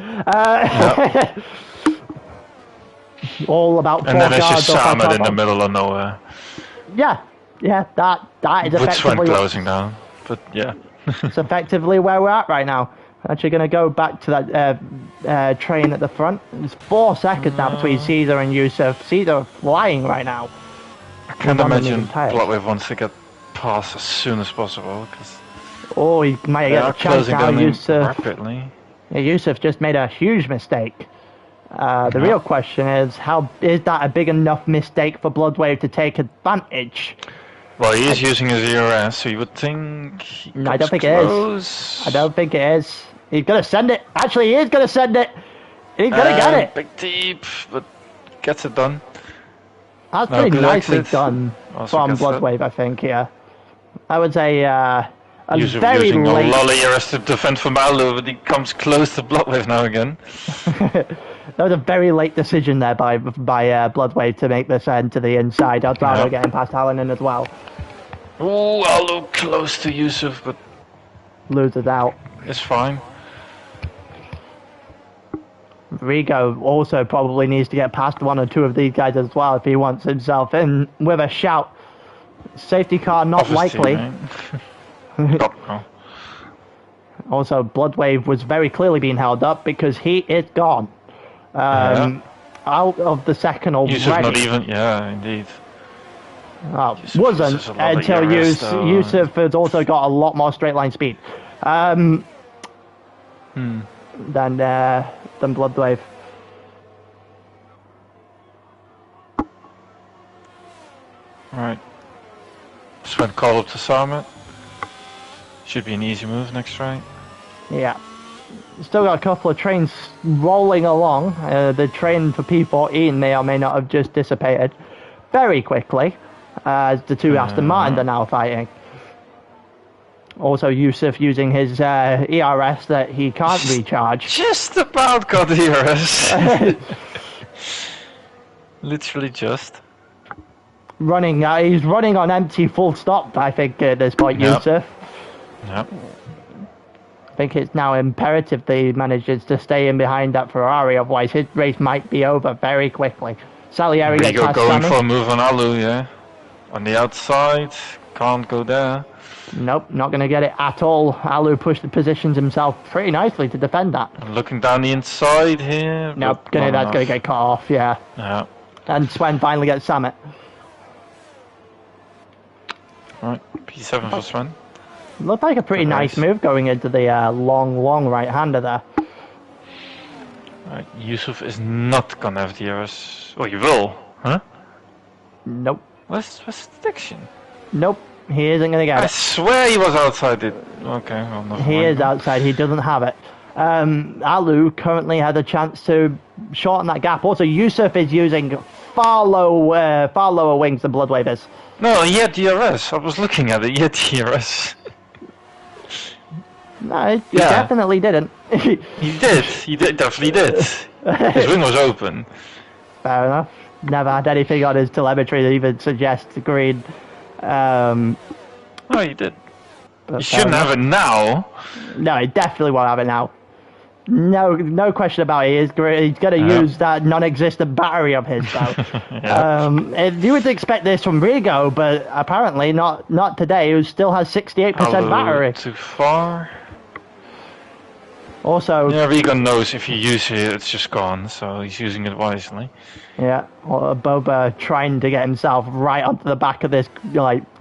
All about 4 And then there's just cars off Samet top in the of- middle of nowhere. Yeah, Yeah, that is Which one effectively closing down? But yeah. it's effectively where we're at right now. Actually, going to go back to that train at the front. It's 4 seconds now between Caesar and Yusuf. Caesar flying right now. I can't on the imagine medium tires. Bloodwave wants to get past as soon as possible because Oh, he might they get are a chance closing now. down Yusuf. rapidly. Yeah, Yusuf just made a huge mistake. The real question is, how is that a big enough mistake for Bloodwave to take advantage? Well, he is using his ERS, so you would think he No, I don't comes think it is. close. I don't think it is. He's going to send it. Actually, he is going to send it. He's going to get it. Big deep, but gets it done. That's No, pretty good nicely exit. done Also from gets that. Bloodwave, I think, yeah. I would say a Yusuf very using late... a lot of ERS to defend from Alu, but he comes close to Bloodwave now again. That was a very late decision there by Bloodwave to make this end to the inside. I'd rather getting past Hallinan as well. Ooh, Alu close to Yusuf, but Loses out. it's fine. Rigo also probably needs to get past 1 or 2 of these guys as well if he wants himself in with a shout. Safety car not likely. No. Also, Bloodwave was very clearly being held up because he is gone. Out of the second already. Yusuf not even, yeah, indeed. Wasn't uses a lot of until ERS though. Yusuf has also got a lot more straight line speed than Bloodwave. Right. Sven call up to Summit. Should be an easy move next straight. Yeah. Still got a couple of trains rolling along. The train for P14 may or may not have just dissipated very quickly as the 2 Aston Martins are now fighting. Also, Yusuf using his ERS that he can't recharge. Just about got the ERS. Literally just. He's running on empty full stop, I think, at this point, Yusuf. Yep. I think it's now imperative that he manages to stay in behind that Ferrari, otherwise his race might be over very quickly. Salieri gets Rigo past going Sammy. for a move on Alu, yeah. On the outside, can't go there. Nope, not going to get it at all. Alu pushed the positions himself pretty nicely to defend that. Looking down the inside here. Nope, that's going to get cut off, yeah. Yeah. And Sven finally gets Summit. Right, P7 for Sven. Looked like a pretty nice move going into the long right-hander there. Right, Yusuf is not gonna have the ERS. Oh, you will, huh? Nope. What's the diction? Nope, he isn't going to get I it. swear he was outside it. Okay, well, never He mind. is outside, he doesn't have it. Alu currently had a chance to shorten that gap. Also, Yusuf is using far lower wings than Bloodwave is. No, he had DRS. I was looking at it. He had DRS. No, he definitely didn't. He did. He did. Definitely did. His wing was open. Fair enough. Never had anything on his telemetry that even suggests green. No, he did. But You shouldn't have it now. No, he definitely won't have it now. No question about it. He's going to use that non-existent battery of his, though. You would expect this from Rigo, but apparently not today. Who still has 68% battery. Too far. Also, Yeah, Rigo knows if you use it, it's just gone. So he's using it wisely. yeah, Boba trying to get himself right onto the back of this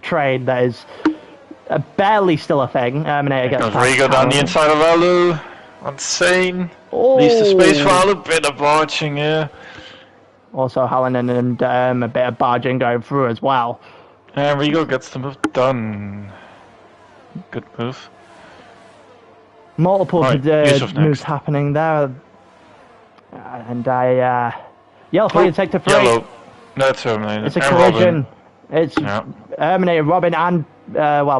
train that is barely still a thing. Terminator gets Comes past Rigo down the Hallinan. inside of Alu. Insane. Leaves the space for Alu. Bit of barging here. Also, Hallinan and a bit of barging going through as well. And Rigo gets the move done. Good move. Multiple Right, Yusuf moves next. happening there. And yellow flag in sector 3. Yellow. That's Terminator. It's a And collision. Robin. It's Yeah. Terminator, Robin, and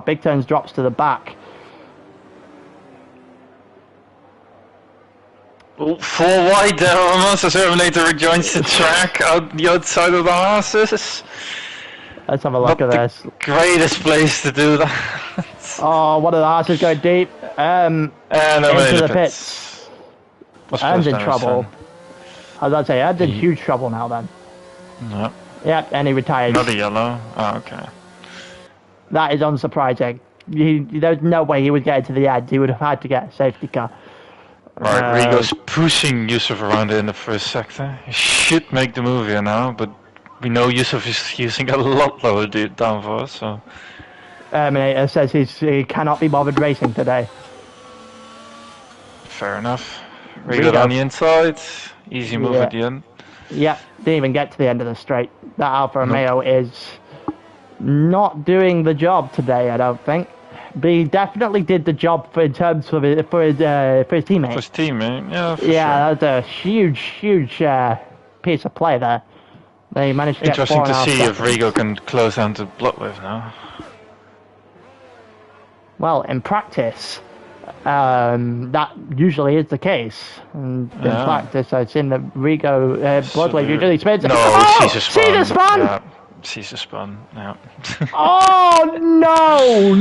Big Turns drops to the back. Oh, 4 wide there almost as Terminator rejoins the track out the outside of the horses. Let's have a look Not at the this. greatest place to do that. Oh, one of the horses going deep. And Into the pits. What's Ern's first in down, trouble. son? I was about to say, Ern's in huge trouble now then. No, Yep, and he retired. not a yellow. Oh, okay. That is unsurprising. There's no way he would get to the end. He would have had to get a safety car. Right, Rigo's pushing Yusuf around in the first sector. He should make the move here now, but we know Yusuf is using a lot lower downforce, so... Terminator says he cannot be bothered racing today. Fair enough. Rigo on the inside. Easy move at the end. Yeah, didn't even get to the end of the straight. That Alfa Romeo is not doing the job today, I don't think. But he definitely did the job in terms of for his teammate. For his teammate, yeah, for sure. That was a huge piece of play there. They managed to Interesting get to see seconds. if Rigo can close down to Bloodwave now. Well, in practice, that usually is the case. And in practice, I've seen that Rigo, Bloodwave usually spins. No, Caesar spun. Caesar spun! Yeah, Caesar spun, yeah. Oh, no!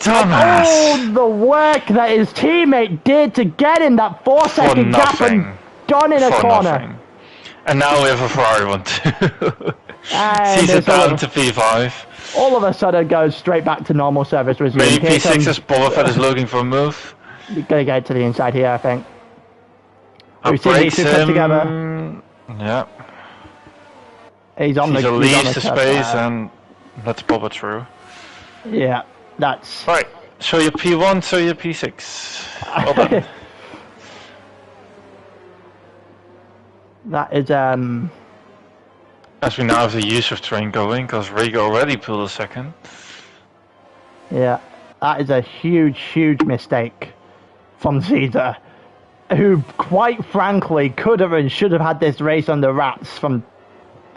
Dumbass! Oh, the work that his teammate did to get in that 4-second gap and gone in a corner. Nothing. And now we have a Ferrari one too. And Caesar down to P5. All of a sudden goes straight back to normal service resume. Maybe P6 as Boba Fett is looking for a move. You're gonna get to the inside here, I think. We've seen Breaks these two come him. together. Yeah. He's on Caesar the leaves the space and lets Boba through. Yeah, that's... Right, show your P1, show your P6. Well done. That is, As we now have the Yusuf train going, because Rigo already pulled a second. yeah, that is a huge mistake from Caesar, who quite frankly could have and should have had this race under wraps from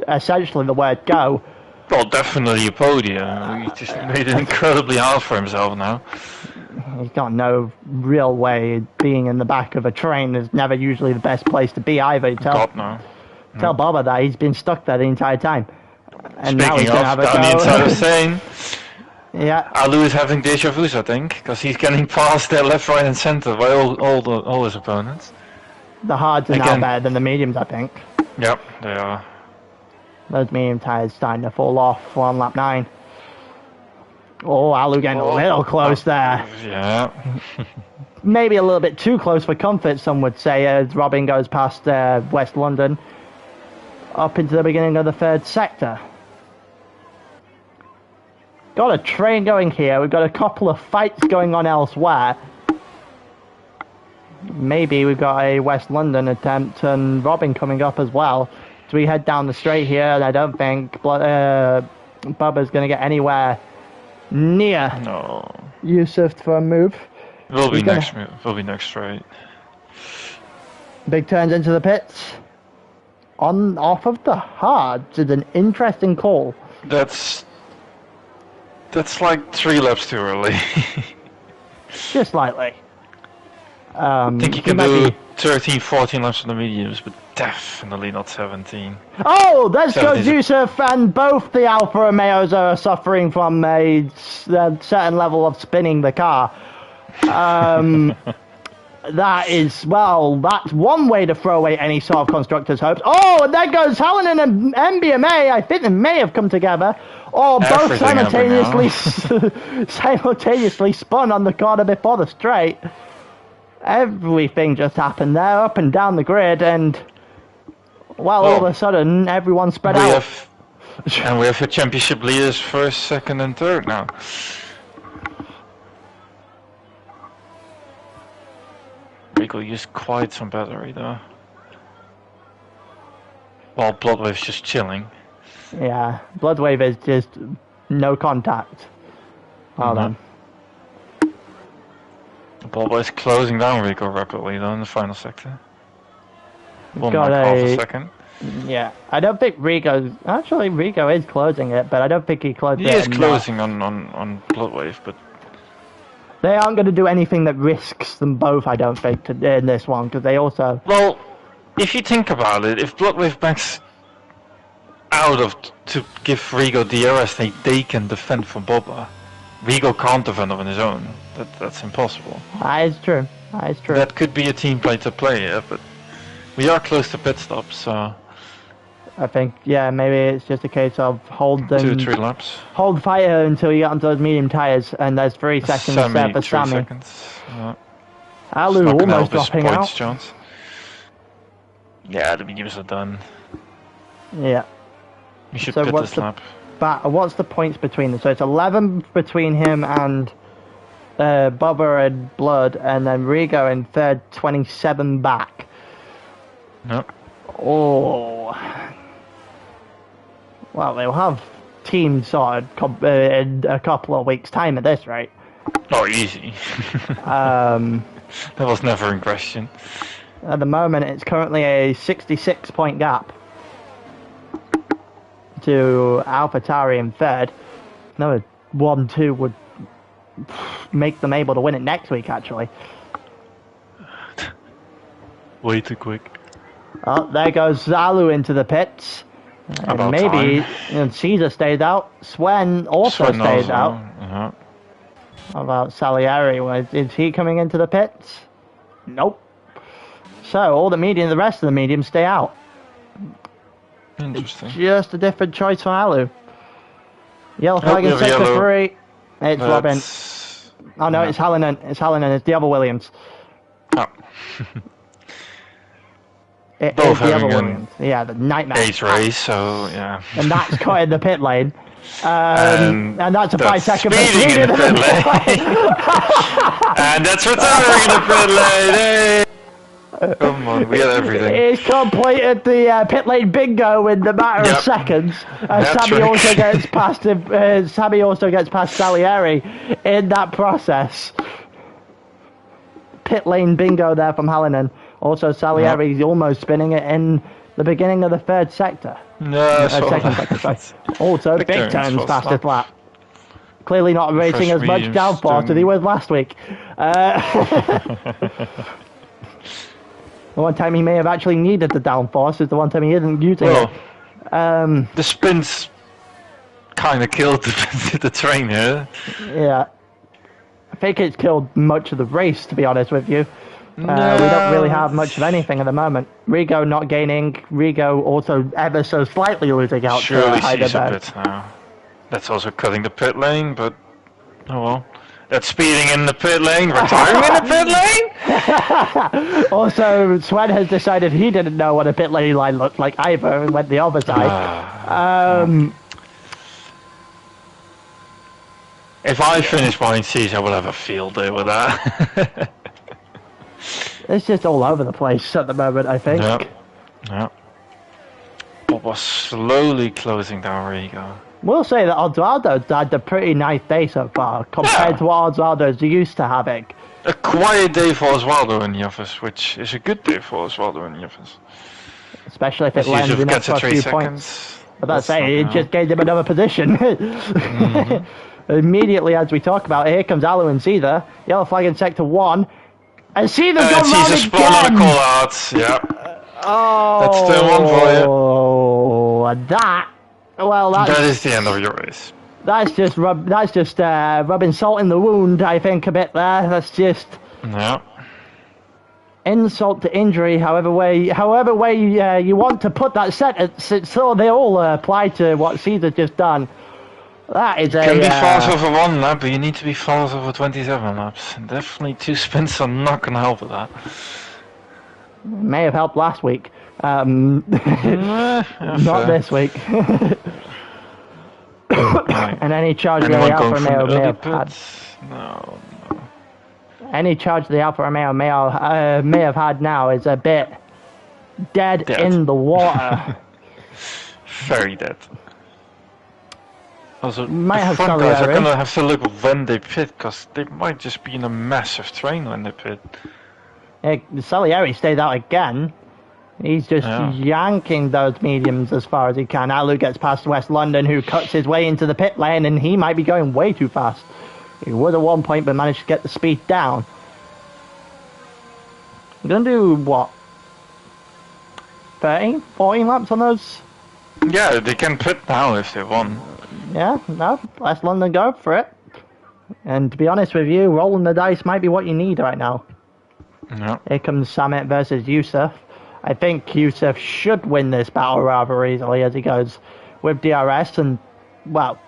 essentially the word go. Well, definitely a podium. He just made it incredibly hard for himself now. He's got no real way. Being in the back of a train is never usually the best place to be either. God, no. Tell Boba that he's been stuck there the entire time. And now he's Speaking gonna of, have a down the go. inside of Sane, Yeah. Alu is having deja vus, I think, because he's getting past their left, right, and center by all his opponents. The hards are now Again. better than the mediums, I think. Yep, they are. Those medium tires starting to fall off on lap 9. Oh, Alu getting a little close there. Yeah. Maybe a little bit too close for comfort, some would say, as Robin goes past West London up into the beginning of the third sector. Got a train going here. We've got a couple of fights going on elsewhere. Maybe we've got a West London attempt and Robin coming up as well. So we head down the straight here, and I don't think Bubba's going to get anywhere near Yusuf for a move. Will be next straight. Big turns into the pits. Off of the hards is an interesting call. That's like 3 laps too early. Just slightly. I think you can do 13, 14 laps on the mediums, but definitely not 17. Oh, that's 17 goes Yusuf, and both the Alfa Romeos are suffering from a certain level of spinning the car. That is, well, that's one way to throw away any sort of constructor's hopes. Oh, and there goes Helen and MBMA. I think they may have come together. Or both simultaneously spun on the corner before the straight. Everything just happened there, up and down the grid, and, well, all of a sudden, everyone spread out. And we have the championship leaders first, second, and third now. Rico used quite some battery though. While Bloodwave's just chilling. Yeah, Bloodwave is just no contact. Hold on. Bloodwave's closing down Rico rapidly though in the final sector. Got half a second. Yeah, I don't think Rico is closing it, but I don't think he closed it. He is closing on Bloodwave, but they aren't going to do anything that risks them both, I don't think, in this one, because they also... Well, if you think about it, if Bloodwave backs out of to give Rigo DRS, they can defend from Boba. Rigo can't defend on his own. That's impossible. That is true. That could be a team play to play, yeah, but we are close to pit stop, so... I think, yeah, maybe it's just a case of hold 2-3 laps. Hold fire until you get onto those medium tyres, and there's 3 seconds there for 3 Sammy. seconds. Yeah. Alu almost dropping out. Chance. Yeah, the mediums are done. Yeah. You should pit this lap. What's the points between them? So it's 11 between him and Bubba and Blood, and then Rigo in third, 27 back. Nope. Oh. Well, they'll have teams sorted in a couple of weeks' time at this rate. Oh, easy. That was never in question. At the moment, it's currently a 66-point gap to AlphaTauri in third. Another 1-2 would make them able to win it next week, actually. Way too quick. Oh, there goes Alu into the pits. And maybe Caesar stayed out. Sven also stayed out. Uh-huh. How about Salieri? Is he coming into the pits? Nope. So all the rest of the mediums stay out. Interesting. Just a different choice for Alu. Yellow flag in sector 3. It's Robin. Oh no, it's Hallinan. It's the other Williams. Oh. Both the other Williams. Yeah, the nightmare. 8 race, so yeah. And that's caught in the pit lane. And that's a 5-second speeding in the pit lane. And that's retiring in the pit lane. Hey. Come on, we got everything. He's completed the pit lane bingo in the matter of seconds. Sammy also gets past him. Sammy also gets past Salieri in that process. Pit lane bingo there from Hallinan. Also, Salieri's almost spinning it in the beginning of the third sector. No, second sector, sorry. Also, big turns fastest lap. Clearly not racing as much downforce as he was last week. The one time he may have actually needed the downforce is the one time he isn't using it. The spins kind of killed the train here. Yeah. I think it's killed much of the race, to be honest with you. We don't really have much of anything at the moment. Rigo not gaining. Rigo also ever so slightly losing out to Heidelberg. Surely now. That's also cutting the pit lane, but oh well. That's speeding in the pit lane, retiring in the pit lane? Also, Sven has decided he didn't know what a pit lane line looked like either and went the other side. If I finish behind Caesar, I will have a field day with that. It's just all over the place at the moment, I think. Yeah. Bob was slowly closing down Rigo. We'll say that Osvaldo's had a pretty nice day so far, compared to what Osvaldo's used to having. A quiet day for Osvaldo in the office, which is a good day for Osvaldo in the office. Especially if it lands in the first few points. But that's say, it just gave him another position. Immediately as we talk about it, here comes Alu and Caesar. Yellow flag in sector 1. And Caesar's gone round again! Caesar on the call-outs, yeah. That's still one for you. Oh, and that... Well, that is the end of your race. That's just rubbing salt in the wound, I think, a bit there. That's just insult to injury. However way you want to put that sentence, so they all apply to what Caesar's just done. That is you can be fast over 1 lap, but you need to be fast over 27 laps. And definitely 2 spins are not going to help with that. May have helped last week. Not this week. And any charge the Alfa Romeo may have had. No. Any charge the Alfa Romeo may have had now is a bit dead. In the water. Very dead. Also, might the front guys are going to have to look when they pit, because they might just be in a massive train when they pit. Salieri stayed out again. He's just yanking those mediums as far as he can. Alu gets past West London, who cuts his way into the pit lane, and he might be going way too fast. He was at 1 point, but managed to get the speed down. I'm going to do, what, 13, 14 laps on those? Yeah, they can pit now if they want. Yeah, no, West London go for it. And to be honest with you, rolling the dice might be what you need right now. Yeah. Here comes Samit versus Yusuf. I think Yusuf should win this battle rather easily as he goes with DRS and, well,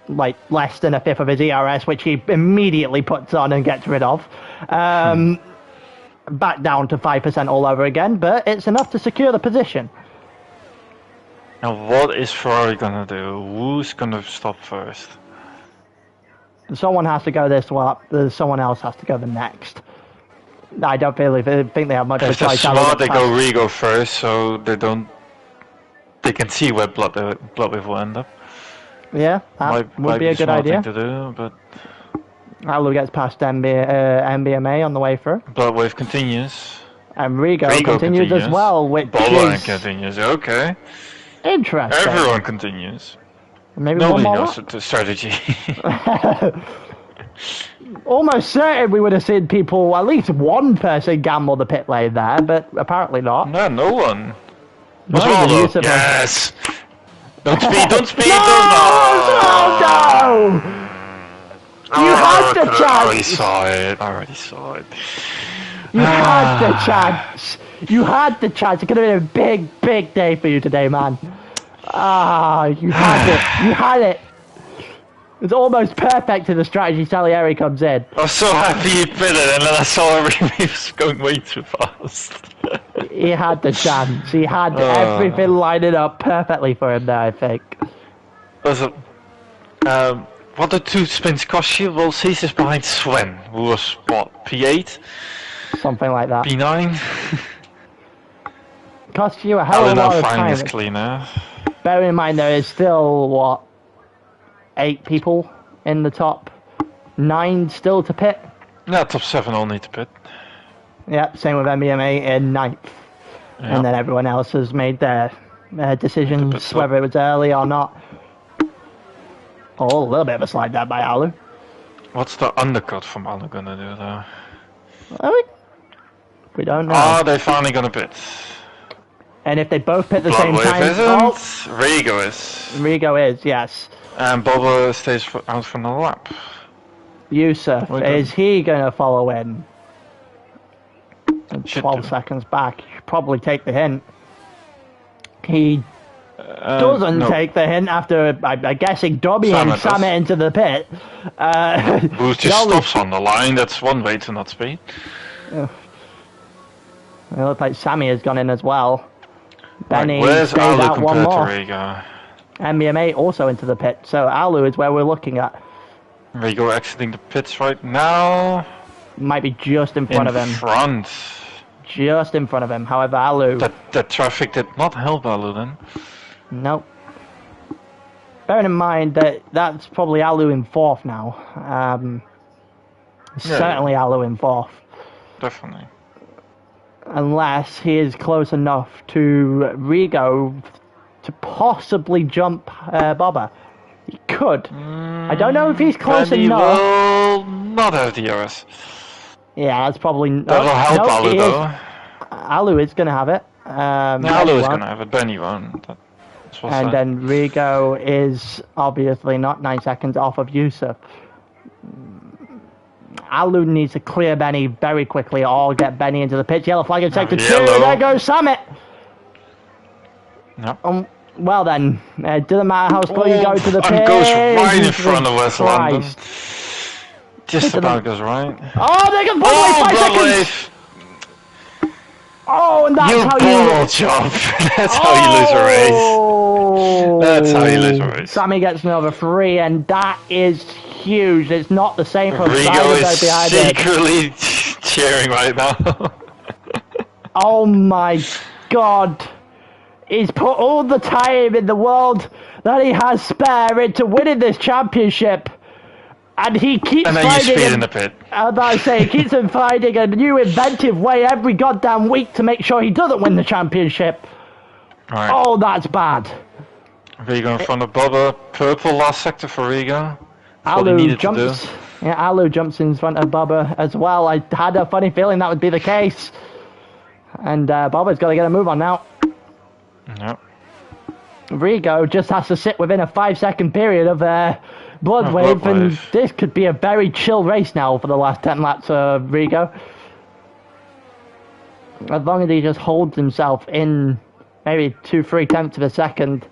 like less than a fifth of his ERS, which he immediately puts on and gets rid of. Back down to 5% all over again, but it's enough to secure the position. Now, what is Ferrari gonna do? Who's gonna stop first? Someone has to go this lap. Someone else has to go the next. I don't really think they have much of a If they're choice. smart, they go Rigo first, so they don't. They can see where Bloodwave will end up. Yeah, that would be a good smart idea. thing to do, but Alu gets past MBMA on the way through. Bloodwave continues. And Rigo continues as well, which Boba continues. Okay. Interesting. Everyone continues. Maybe Nobody one more knows the strategy. Almost certain we would have seen people, at least one person, gamble the pit lane there, but apparently not. No one. Not Osvaldo, even Yusuf. yes! Don't speed, don't speed! No! No! You had the I already chance! saw it. I already saw it. You had the chance! You had the chance! It could have been a big, big day for you today, man. You had it. You had it. It's almost perfect to the strategy Salieri comes in. I was so happy you pitted, and then I saw everybody was going way too fast. He had the chance. He had everything lining up perfectly for him there, I think. Was it? What did 2 spins cost you? Well, Cease is behind Sven, who was, what, P8? Something like that. P9? Cost you a hell of a lot of finding time. is cleaner. Bear in mind there is still, what, 8 people in the top 9 still to pit? Yeah, top 7 all need to pit. Yep, same with MBMA in 9th. Yeah. And then everyone else has made their decisions, whether it was early or not. Oh, a little bit of a slide there by Alu. What's the undercut from Alu gonna do though? We don't know. Oh, they're finally gonna pit. And if they both pit the same Bloodwave time... isn't. Oh, Rigo is. Rigo is, yes. And Boba stays out for another lap. Yusuf, is he going to follow in? Should 12 do. seconds back. Should probably take the hint. He doesn't no. take the hint after, I'm guessing, Dobby and Samet Samet into the pit. Who just stops on the line, that's one way to not speed. It looks like Sammy has gone in as well. Benny Where's stays Alu out one compared to more. Rigo? MBMA also into the pit. So Alu is where we're looking at. Rigo exiting the pits right now. Might be just in front of him. Front. Just in front of him. However, Alu... That traffic did not help Alu then. Nope. Bearing in mind that that's probably Alu in 4th now. Certainly Alu in 4th. Definitely. Unless he is close enough to Rigo to possibly jump Boba. He could. I don't know if he's close Benny enough. will not have DRS. Yeah, that's probably... That'll help Alu though. Alu is going to have it. Alu is going to have it, Benny won't. That's what's And that. then Rigo is obviously not 9 seconds off of Yusuf. Alu needs to clear Benny very quickly or get Benny into the pitch. Yellow flag in sector 2. There goes Summit. No. Well then, it doesn't matter how slow you go to the pit. And goes right in front of West London. Christ. Just about goes right. Oh, they can put away 5 seconds. Oh, and that's You how ball jump. That's how you lose a race. That's how you lose a race. Sammy gets another 3, and that is huge. It's not the same from Rigo is behind it. secretly cheering right now. Oh my god. He's put all the time in the world that he has spare into winning this championship. And he keeps And then you speed in the pit. As I say, he keeps on finding a new inventive way every goddamn week to make sure he doesn't win the championship. Right. Oh, that's bad. Rigo in front of Boba. Purple last sector for Rigo. Alu jumps. Yeah, Alu jumps in front of Bubba as well. I had a funny feeling that would be the case. And Bubba's got to get a move on now. Yep. Rigo just has to sit within a 5-second period of Bloodwave, and this could be a very chill race now for the last 10 laps of Rigo. as long as he just holds himself in maybe 2-3 tenths of a second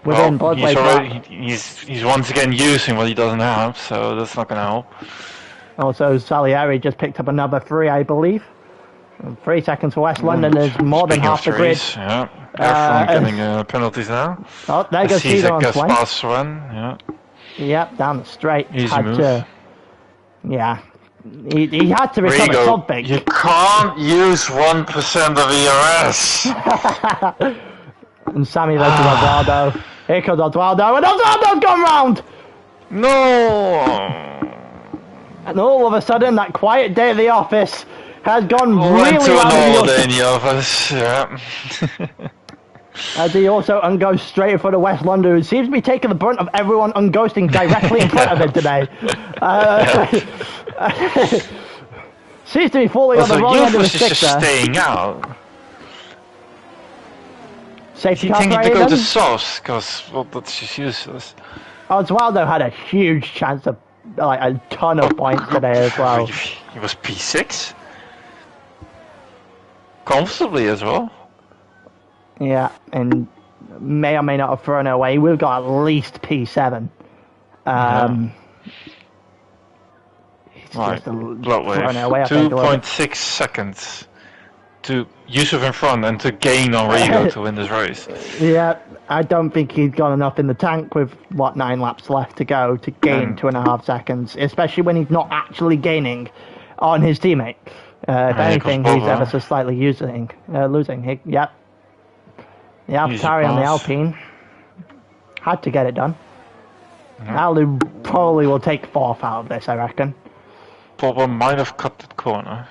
within well, Bloodwave. he's once again using what he doesn't have, so that's not going to help. Also, Salieri just picked up another 3, I believe. 3 seconds for West London is more than half the grid. Yeah, everyone getting penalties now. Oh, there goes Cesar on Swen. Past Swen, yeah. Yep, down the straight. Easy move. Yeah. He had to recover something. You can't use 1% of ERS. And Sammy versus Osvaldo. Here comes Osvaldo, and Osvaldo's gone round! No! And all of a sudden, that quiet day at the office has gone Went really to a round normal day in the office, yeah. As he also ungoes straight in front of West London, who seems to be taking the brunt of everyone unghosting directly in front of him today. Seems to be falling on the wrong end of the stick just staying out. Safety car thinking to go to sauce, because, well, that's just useless. Osvaldo had a huge chance of, like, a ton of points today as well. He was P6? Comfortably as well. Yeah, and may or may not have thrown it away. We've got at least P7. Right, Bloodwave. 2.6 seconds to Yusuf in front and to gain on Rigo to win this race. Yeah, I don't think he's got enough in the tank with, 9 laps left to go to gain 2.5 seconds, especially when he's not actually gaining on his teammate. If anything, he's ever so slightly losing. Yep. The AlphaTauri on the Alpine had to get it done. Alu probably will take 4th out of this, I reckon. Boba might have cut the corner.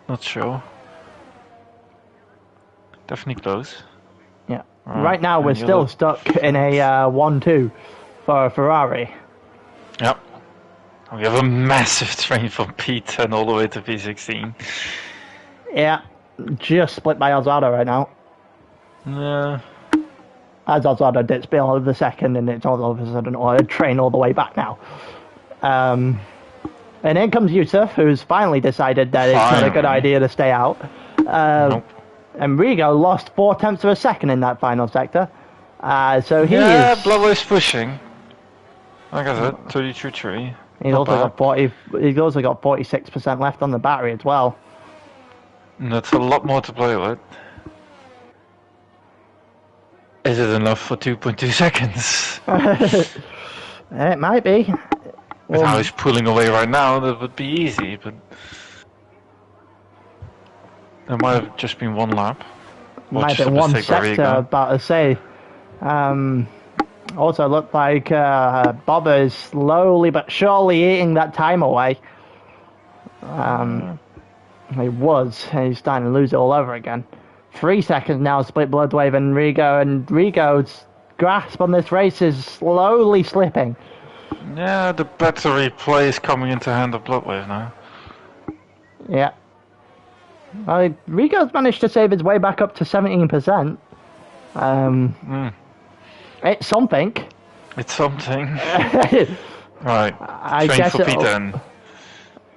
Not sure. Definitely close. Yeah. Right now we're still stuck in a 1-2 for Ferrari. Yep. We have a massive train from P10 all the way to P16. Yeah. Just split by Osvaldo right now. Yeah. As Osvaldo did spill over the second, and it's all of a sudden a train all the way back now. And in comes Yusuf, who's finally decided that it's not a good idea to stay out. Nope. And Rigo lost 4 tenths of a second in that final sector. So he is... Yeah, Bloodwave's pushing. Like I said, 33. He's also got 46% left on the battery as well. And that's a lot more to play with. Is it enough for 2.2 seconds? It might be. With how he's pulling away right now, that would be easy, but... There might have just been 1 lap. Might have been 1 sector, about to say. Also looked like Bobber is slowly but surely eating that time away. He was, and he's starting to lose it all over again. 3 seconds now, split Bloodwave and Rigo's grasp on this race is slowly slipping. Yeah, the battery play is coming into hand of Bloodwave now. Yeah. Rigo's managed to save his way back up to 17%. It's something. It's something. Right. I guess for P10.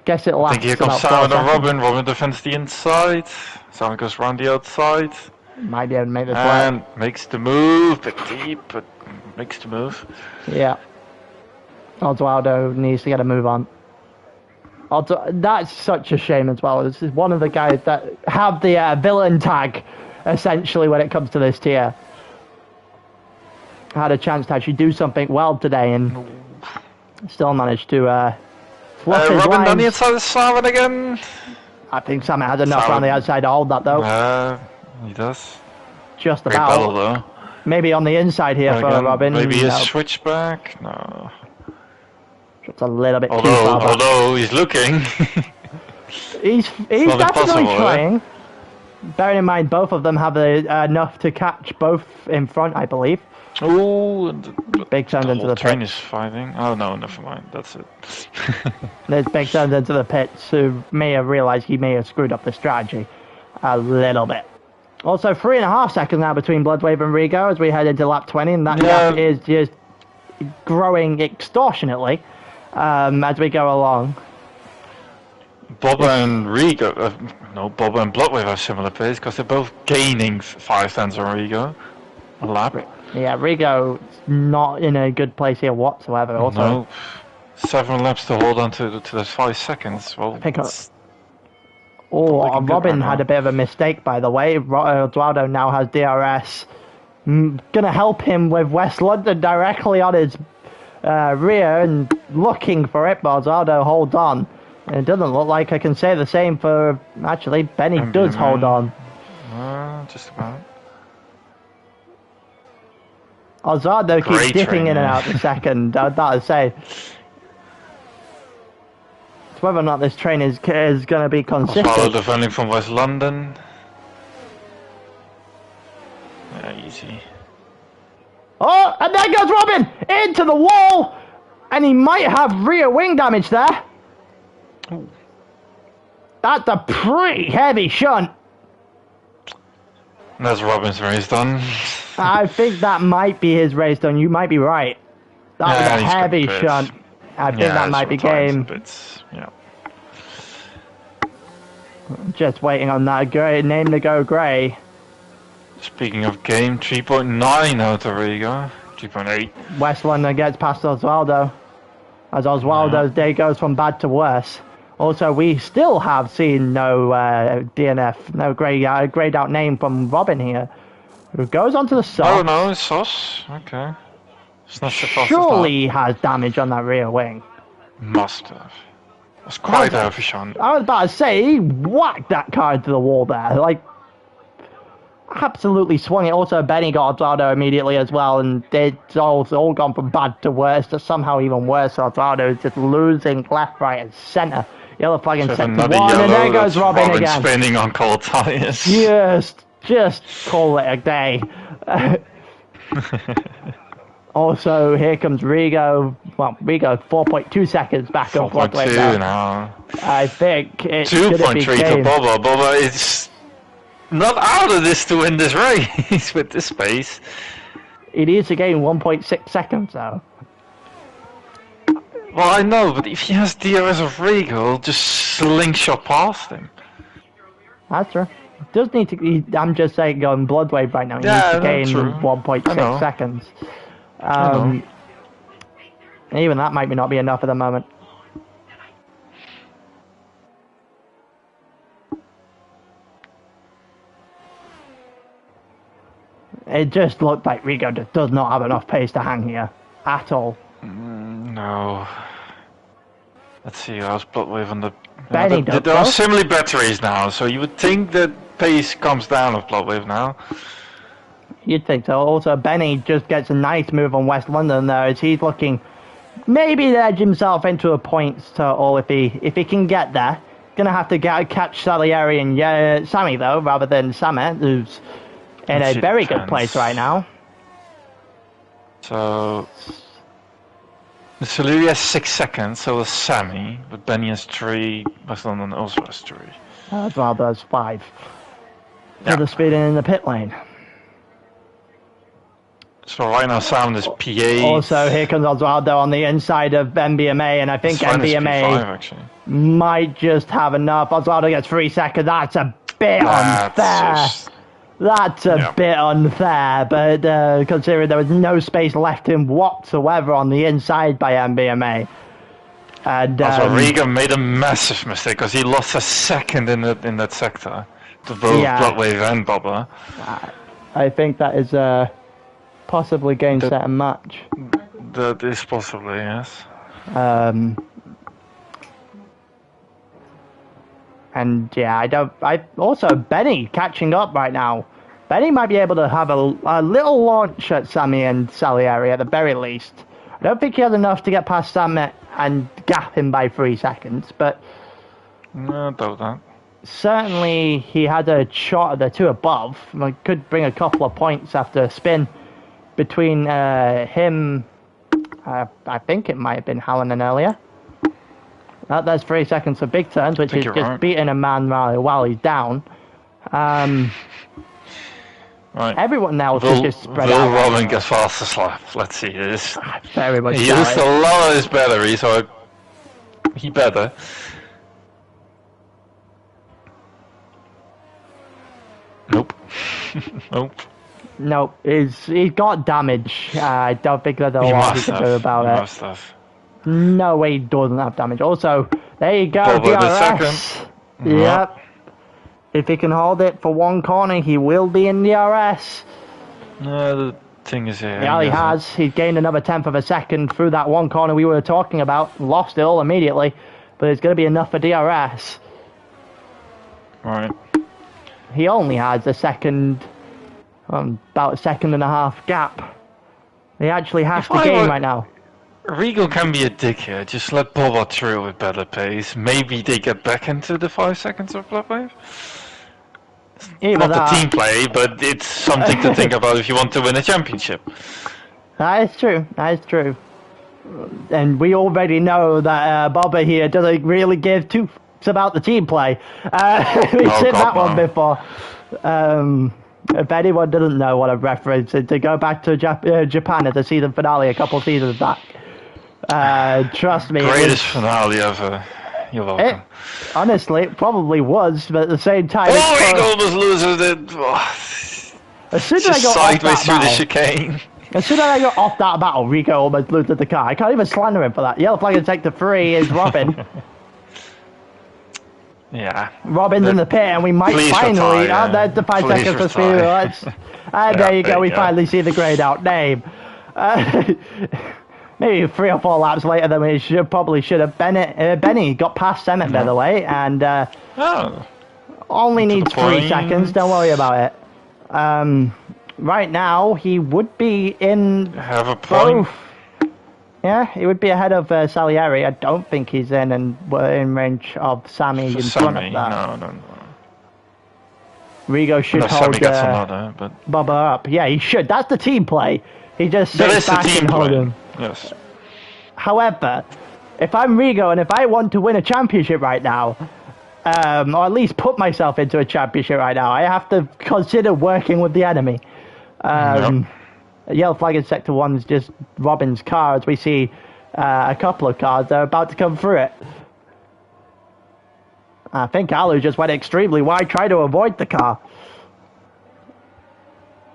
Guess it lasts. I think here comes Simon and Robin. Robin defends the inside. Simon goes around the outside. Might be able to make this and work. Makes the move. Bit deep, but makes the move. Yeah. Osvaldo needs to get a move on. That's such a shame as well. This is one of the guys that have the villain tag, essentially, when it comes to this tier. Had a chance to actually do something well today and still managed to flush his Robin lines. on the inside of Simon again. I think Simon has enough around the outside to hold that though. He does. Just Great about. battle though. Maybe on the inside here for Robin. Maybe a switchback? No. Just a little bit too far back. Although he's looking. He's definitely trying. Bearing in mind both of them have enough to catch both in front, I believe. Oh, big turns into the train pits. is fighting. Oh no, never mind. That's it. There's big turns into the pits who may have realised he may have screwed up the strategy a little bit. Also, 3.5 seconds now between Bloodwave and Rigo as we head into lap 20, and that gap is just growing extortionately as we go along. Boba and Rigo, No, Boba and Bloodwave have similar pace because they're both gaining 5 tenths on Rigo a lap. Yeah, Rigo's not in a good place here whatsoever. Also, No, 7 laps to hold on to those 5 seconds. Well, I think. it's Oh, looking good Robin right had now. a bit of a mistake, by the way. Eduardo now has DRS. Gonna help him with West London directly on his rear and looking for it, but Eduardo holds on. And it doesn't look like I can say the same for... Actually, Benny does hold on. Just about. Eduardo keeps Great dipping train, in and yeah. out the second, I'd have to say. It's whether or not this train is going to be Osvaldo consistent. defending from West London. Yeah, easy. Oh, and there goes Robin! Into the wall! And he might have rear wing damage there. Ooh. That's a pretty heavy shunt. That's Robin's race done. I think that might be his race done. You might be right. That was a he's got heavy bits. shunt. I think that might be game. Yeah. Just waiting on that gray name to go grey. Speaking of game, 3.9 out of Rigo. 3.8. West London gets past Osvaldo. As Osvaldo's day goes from bad to worse. Also, we still have seen no DNF, no greyed out name from Robin here. Who goes onto the Oh side. no, it's Sauce. Okay. It's not so fast Surely he has damage on that rear wing. Must have. It's quite a heavy shunt. I was about to say, he whacked that car into the wall there. Like, absolutely swung it. Also, Benny got Osvaldo immediately as well, and it's all gone from bad to worse to somehow even worse. Osvaldo is just losing left, right, and centre. Yellow flag in sector one, and there goes Robin again. Spinning on cold tyres. Just call it a day. Also, here comes Rigo. Well, Rigo 4.2 seconds back on 4.2 now. I think it's going to be 2.3 to game. Boba. Boba is not out of this to win this race with this pace. He needs to gain 1.6 seconds, though. Well, I know, but if he has DRS of Rigo, he'll just slingshot past him. That's true. He does need to. I'm just saying, going Bloodwave right now. He needs to gain true. 1.6 seconds. Even that might not be enough at the moment. It just looked like Rigo just does not have enough pace to hang here at all. No. Let's see, how's Bloodwave on the... Benny there does are so. similar batteries now, so you would think that pace comes down with Bloodwave now. You'd think so. Also, Benny just gets a nice move on West London there as he's looking maybe to edge himself into a points total if he can get there. Gonna have to catch Salieri and Sammy though, rather than Samet, who's in a very good place right now. So Salieri has 6 seconds, so is Sammy, but Benny has 3, West London also has 3. Osvaldo has 5. Yeah. For the speed in the pit lane. So right now Sam is P8. Also, here comes Osvaldo on the inside of MBMA, and I think MBMA P5, actually. might just have enough. Osvaldo gets 3 seconds. That's a bit unfair. That's a bit unfair, but considering there was no space left in whatsoever on the inside by MBMA. And also, Rigo made a massive mistake because he lost a second in that sector to both Bloodwave and Boba. I think that is possibly game, set, and match. That is possibly, yes. And yeah, I also Benny catching up right now. Benny might be able to have a little launch at Sammy and Salieri at the very least. I don't think he has enough to get past Sammy and gap him by 3 seconds, but No, doubt that. certainly he had a shot at the 2 above. Could bring a couple of points after a spin between him. I think it might have been Hallinan earlier. That's 3 seconds for big turns, which is just beating a man while he's down. Right. Everyone else is just spread out. Will Robin gets fastest lap? Let's see this. Very much. He used a lot of his battery, so he better. Nope. No, he's got damage. I don't think there's a He lot he must can have. do about He it. must have. No way he doesn't have damage. Also, there you go, Bubba the DRS. second. Yep. If he can hold it for one corner, he will be in DRS. No, the thing is here. Yeah, he has. He's gained another tenth of a second through that one corner we were talking about. Lost it all immediately, but it's going to be enough for DRS. Right. He only has a second, about a second and a half gap. He actually has to gain right now. Regal can be a dick here. Just let Bubba through with better pace. Maybe they get back into the 5 seconds of Bloodwave. Not the team play, but it's something to think about if you want to win a championship. That is true. That is true. And we already know that Bubba here doesn't really give two f***s about the team play. We've seen that one before. If anyone doesn't know what I'm referencing, to go back to Japan at the season finale a couple seasons back. Trust me. Greatest finale ever. You're welcome. Honestly, it probably was, but at the same time... Oh, he almost loses it. As soon as I got sideways through the chicane. As soon as I got off that battle, Rico almost loses the car. I can't even slander him for that. Yellow flag and sector 3 is Robin. Yeah. Robin's in the pit, and we might finally... Retire, there's the 5 seconds for speed. And there you go, we finally see the grayed out name. Maybe 3 or 4 laps later than we probably should have. Benny got past Semet, by the way, and only needs 3 seconds. Don't worry about it. Right now, he would be in have a point. both. Yeah, he would be ahead of Salieri. I don't think he's in range of Sammy in front of that. No. Rigo should hold Bubba up. Yeah, he should. That's the team play. He just sits back and hold him. Yes. However, if I'm Rigo and if I want to win a championship right now, or at least put myself into a championship right now, I have to consider working with the enemy. Yellow flag in sector 1 is just Robin's car, as we see a couple of cars that are about to come through it. I think Alu just went extremely wide, trying to avoid the car.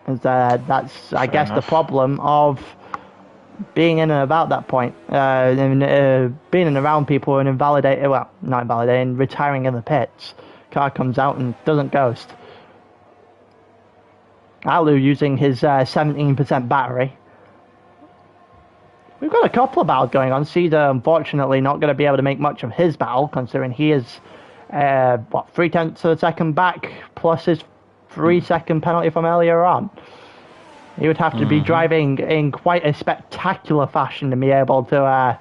That's, I guess, the problem of being in and about that point. Being in and around people and invalidating, well, not invalidating, retiring in the pits. Car comes out and doesn't ghost. Alu using his 17% battery. We've got a couple of battles going on. Caesar, unfortunately, not going to be able to make much of his battle, considering he is, 3/10 of a second back, plus his 3-second penalty from earlier on. He would have to be driving in quite a spectacular fashion to be able to...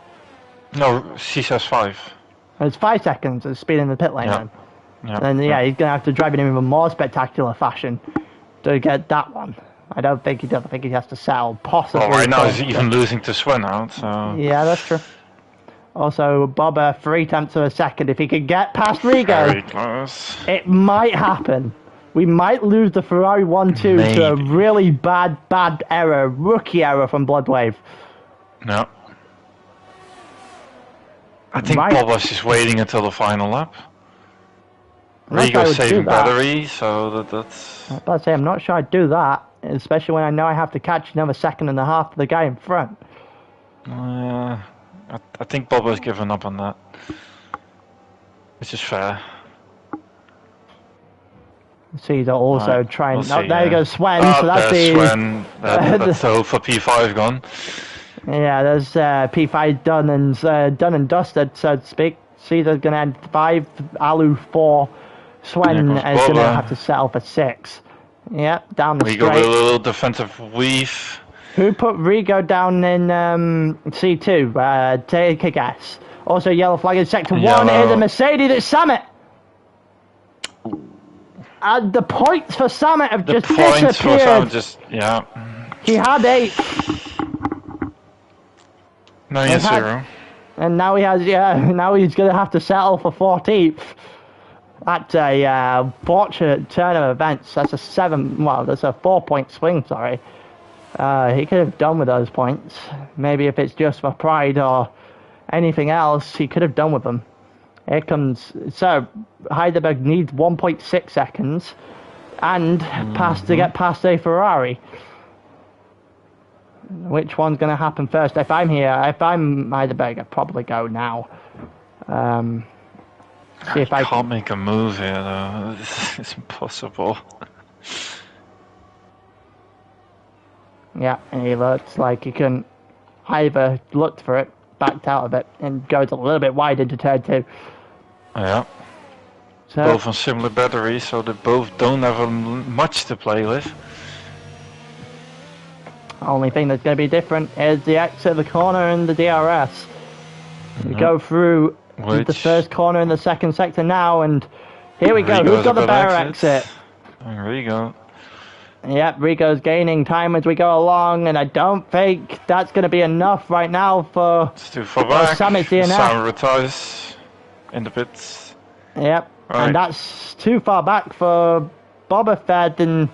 No, Caesar's 5. It's 5 seconds of speed in the pit lane then. Yeah. And he's going to have to drive in an even more spectacular fashion to get that one. I don't think he does. I think he has to sell, possibly. Well, right now he's even losing to Sven out, so... Yeah, that's true. Also, Bubba, 3/10 of a second. If he could get past Rigo, very close. It might happen. We might lose the Ferrari 1-2 to a really bad error, rookie error from Bloodwave. No. I think Bubba's just waiting until the final lap. Rigo's saving battery, so that's... I was about to say, I'm not sure I'd do that, especially when I know I have to catch another second and a half for the guy in front. I think Bubba's given up on that. Which is fair. Caesar also trying... We'll see, there you go, Sven. Oh, so that's the... Sven. That's the hope for P5 gone. Yeah, there's P5 done and dusted, so to speak. Caesar's going to end 5, Alu 4. Sven is going to have to settle for 6. Yep, down the straight. Rigo with a little defensive weave. Who put Rigo down in C2? Take a guess. Also, yellow flag in sector 1 is a Mercedes at Summit. And the points for Summit have just disappeared. He had 8. Now he has 0. And now he has, now he's going to have to settle for 14th. That's a fortunate turn of events. That's a 4-point swing, sorry. He could have done with those points. Maybe if it's just for pride or anything else, he could have done with them. Here comes... So, Heidelberg needs 1.6 seconds. and to get past a Ferrari. Which one's going to happen first? If I'm Heidelberg, I'd probably go now. See if I can't make a move here though. It's impossible. Yeah, and he looks like he can either looked for it, backed out of it, and goes a little bit wide into turn 2. Yeah. So, both on similar batteries, so they both don't have much to play with. Only thing that's going to be different is the exit of the corner and the DRS. We go through the first corner in the second sector now, and here we go. Who's got the better exit? Rigo. Yep, Rigo's gaining time as we go along, and I don't think that's going to be enough right now for... It's too far back. Sammy's DNF. Sam retires in the pits. Yep, right. And that's too far back for Boba Fett, and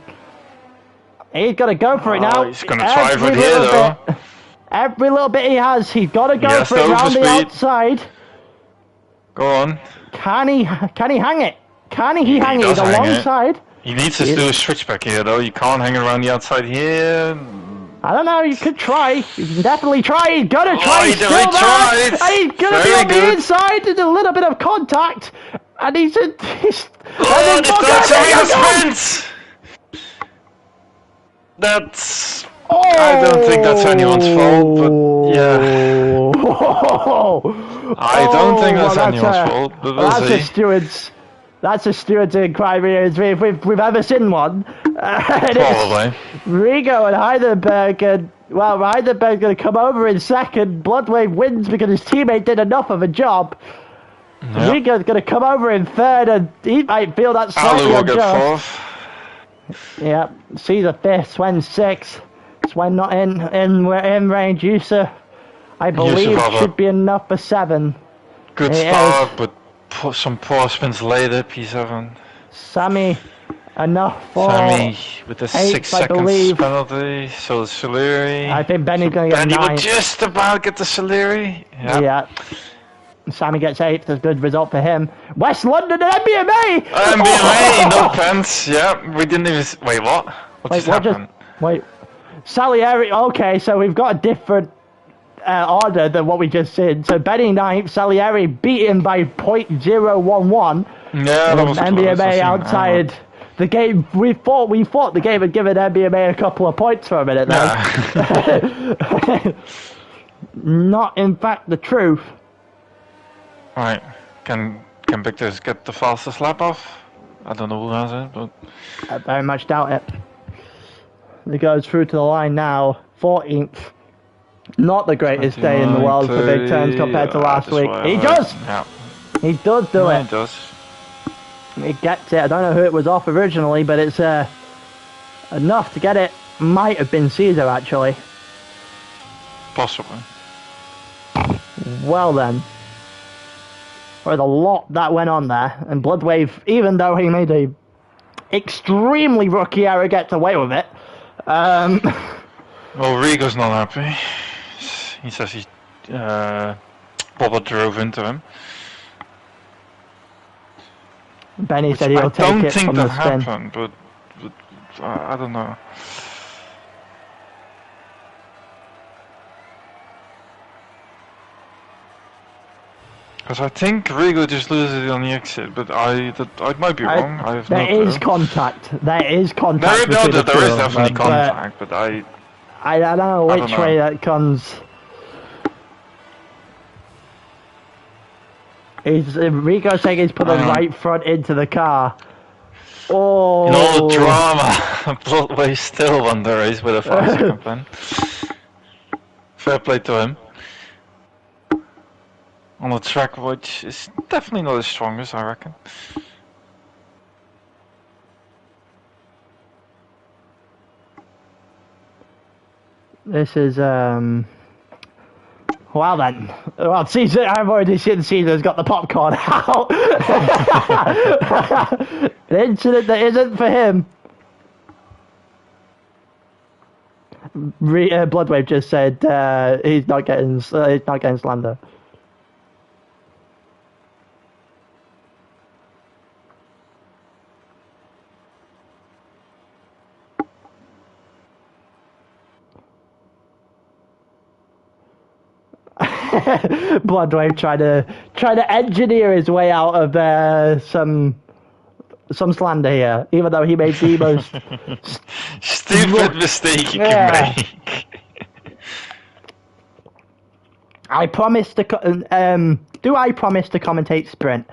he's got to go for it now. He's going to try for it here, though. Every little bit he has, he's got to go for it around the outside. Go on. Can he hang it? Can he hang it? He's alongside. He needs to do a switchback here, though. You can't hang it around the outside here. I don't know. You could try. You can definitely try. He's got to try. He tried. And he's going to be on the inside. There's a little bit of contact. And he's the That's... I don't think that's anyone's fault, but yeah. I don't think that's anyone's fault, but we'll see. That's a steward's inquiry if we've ever seen one. Probably. Rigo and Heidelberg, Heidelberg's going to come over in second. Bloodwave wins because his teammate did enough of a job. Yep. Rigo's going to come over in third, and he might feel that slightly unjust. Yeah, Caesar fifth, Swen sixth. Swen not in range. Yusa, I believe, should be enough for 7. Good start, but some poor spins later, P7. Sammy, enough for Sammy with the 8th, 6 seconds penalty. So the Soleri. I think Benny's going to get 9. Benny would just about get the Soleri. Yep. Yeah. Sammy gets 8th. That's a good result for him. West London and MBMA! MBMA, no pants. Yeah, we didn't even... Wait, what? What just happened? Salieri... Okay, so we've got a different order than what we just said. So Benny 9th, Salieri beaten by .011. Yeah, that was MBMA outside the game. We thought the game had given MBMA a couple of points for a minute there. Yeah. Not in fact the truth. Right. Can Victor get the fastest lap off? I don't know who has it, but... I very much doubt it. He goes through to the line now. 14th. Not the greatest day in the world for big turns compared to last week. He does! Yeah. He does do it. He does. He gets it. I don't know who it was off originally, but it's enough to get it. Might have been Caesar, actually. Possibly. Well then. There's a lot that went on there, and Bloodwave, even though he made a extremely rookie error, gets away with it. Well, Rigo's not happy. He says Boba drove into him. Benny said he'll take it from the spin. I don't think that happened, but I don't know. Because I think Rigo just loses it on the exit, but I might be wrong. I have no clue. There is contact. There is contact. There is definitely contact, but I don't know which way that comes. Rigo's saying he's put the right front into the car. Oh! In all the drama, Bloodway still won the race with a 5-second plan. Fair play to him. On the track, which is definitely not as strong as I reckon. This is well then. Well, Caesar, I've already seen Caesar's got the popcorn out. An incident that isn't for him. Bloodwave just said he's not getting slander. Bloodwave trying to engineer his way out of some slander here, even though he made the most stupid mistake you Yeah. can make. I promised to. Do I promise to commentate Sprint?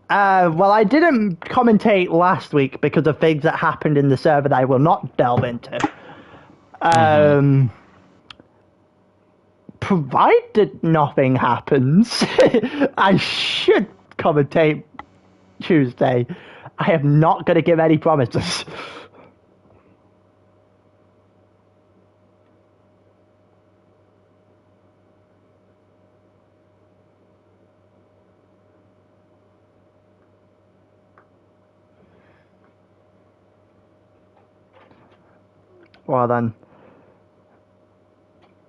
Well, I didn't commentate last week because of things that happened in the server that I will not delve into. Provided nothing happens, I should commentate Tuesday. I am not going to give any promises. Well then,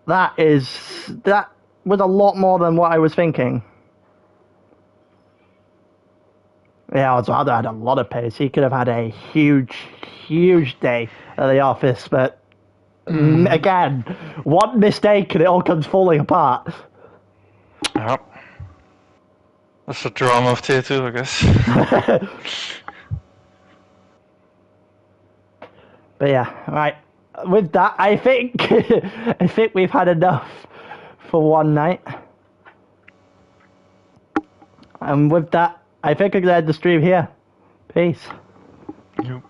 that was a lot more than what I was thinking. Yeah, I'd rather had a lot of pace. He could have had a huge day at the office, but again, one mistake and it all comes falling apart. Yep. That's the drama of tier 2, I guess. But yeah, right. With that, I think we've had enough for one night. And with that, I think I'm gonna end the stream here. Peace. Yep.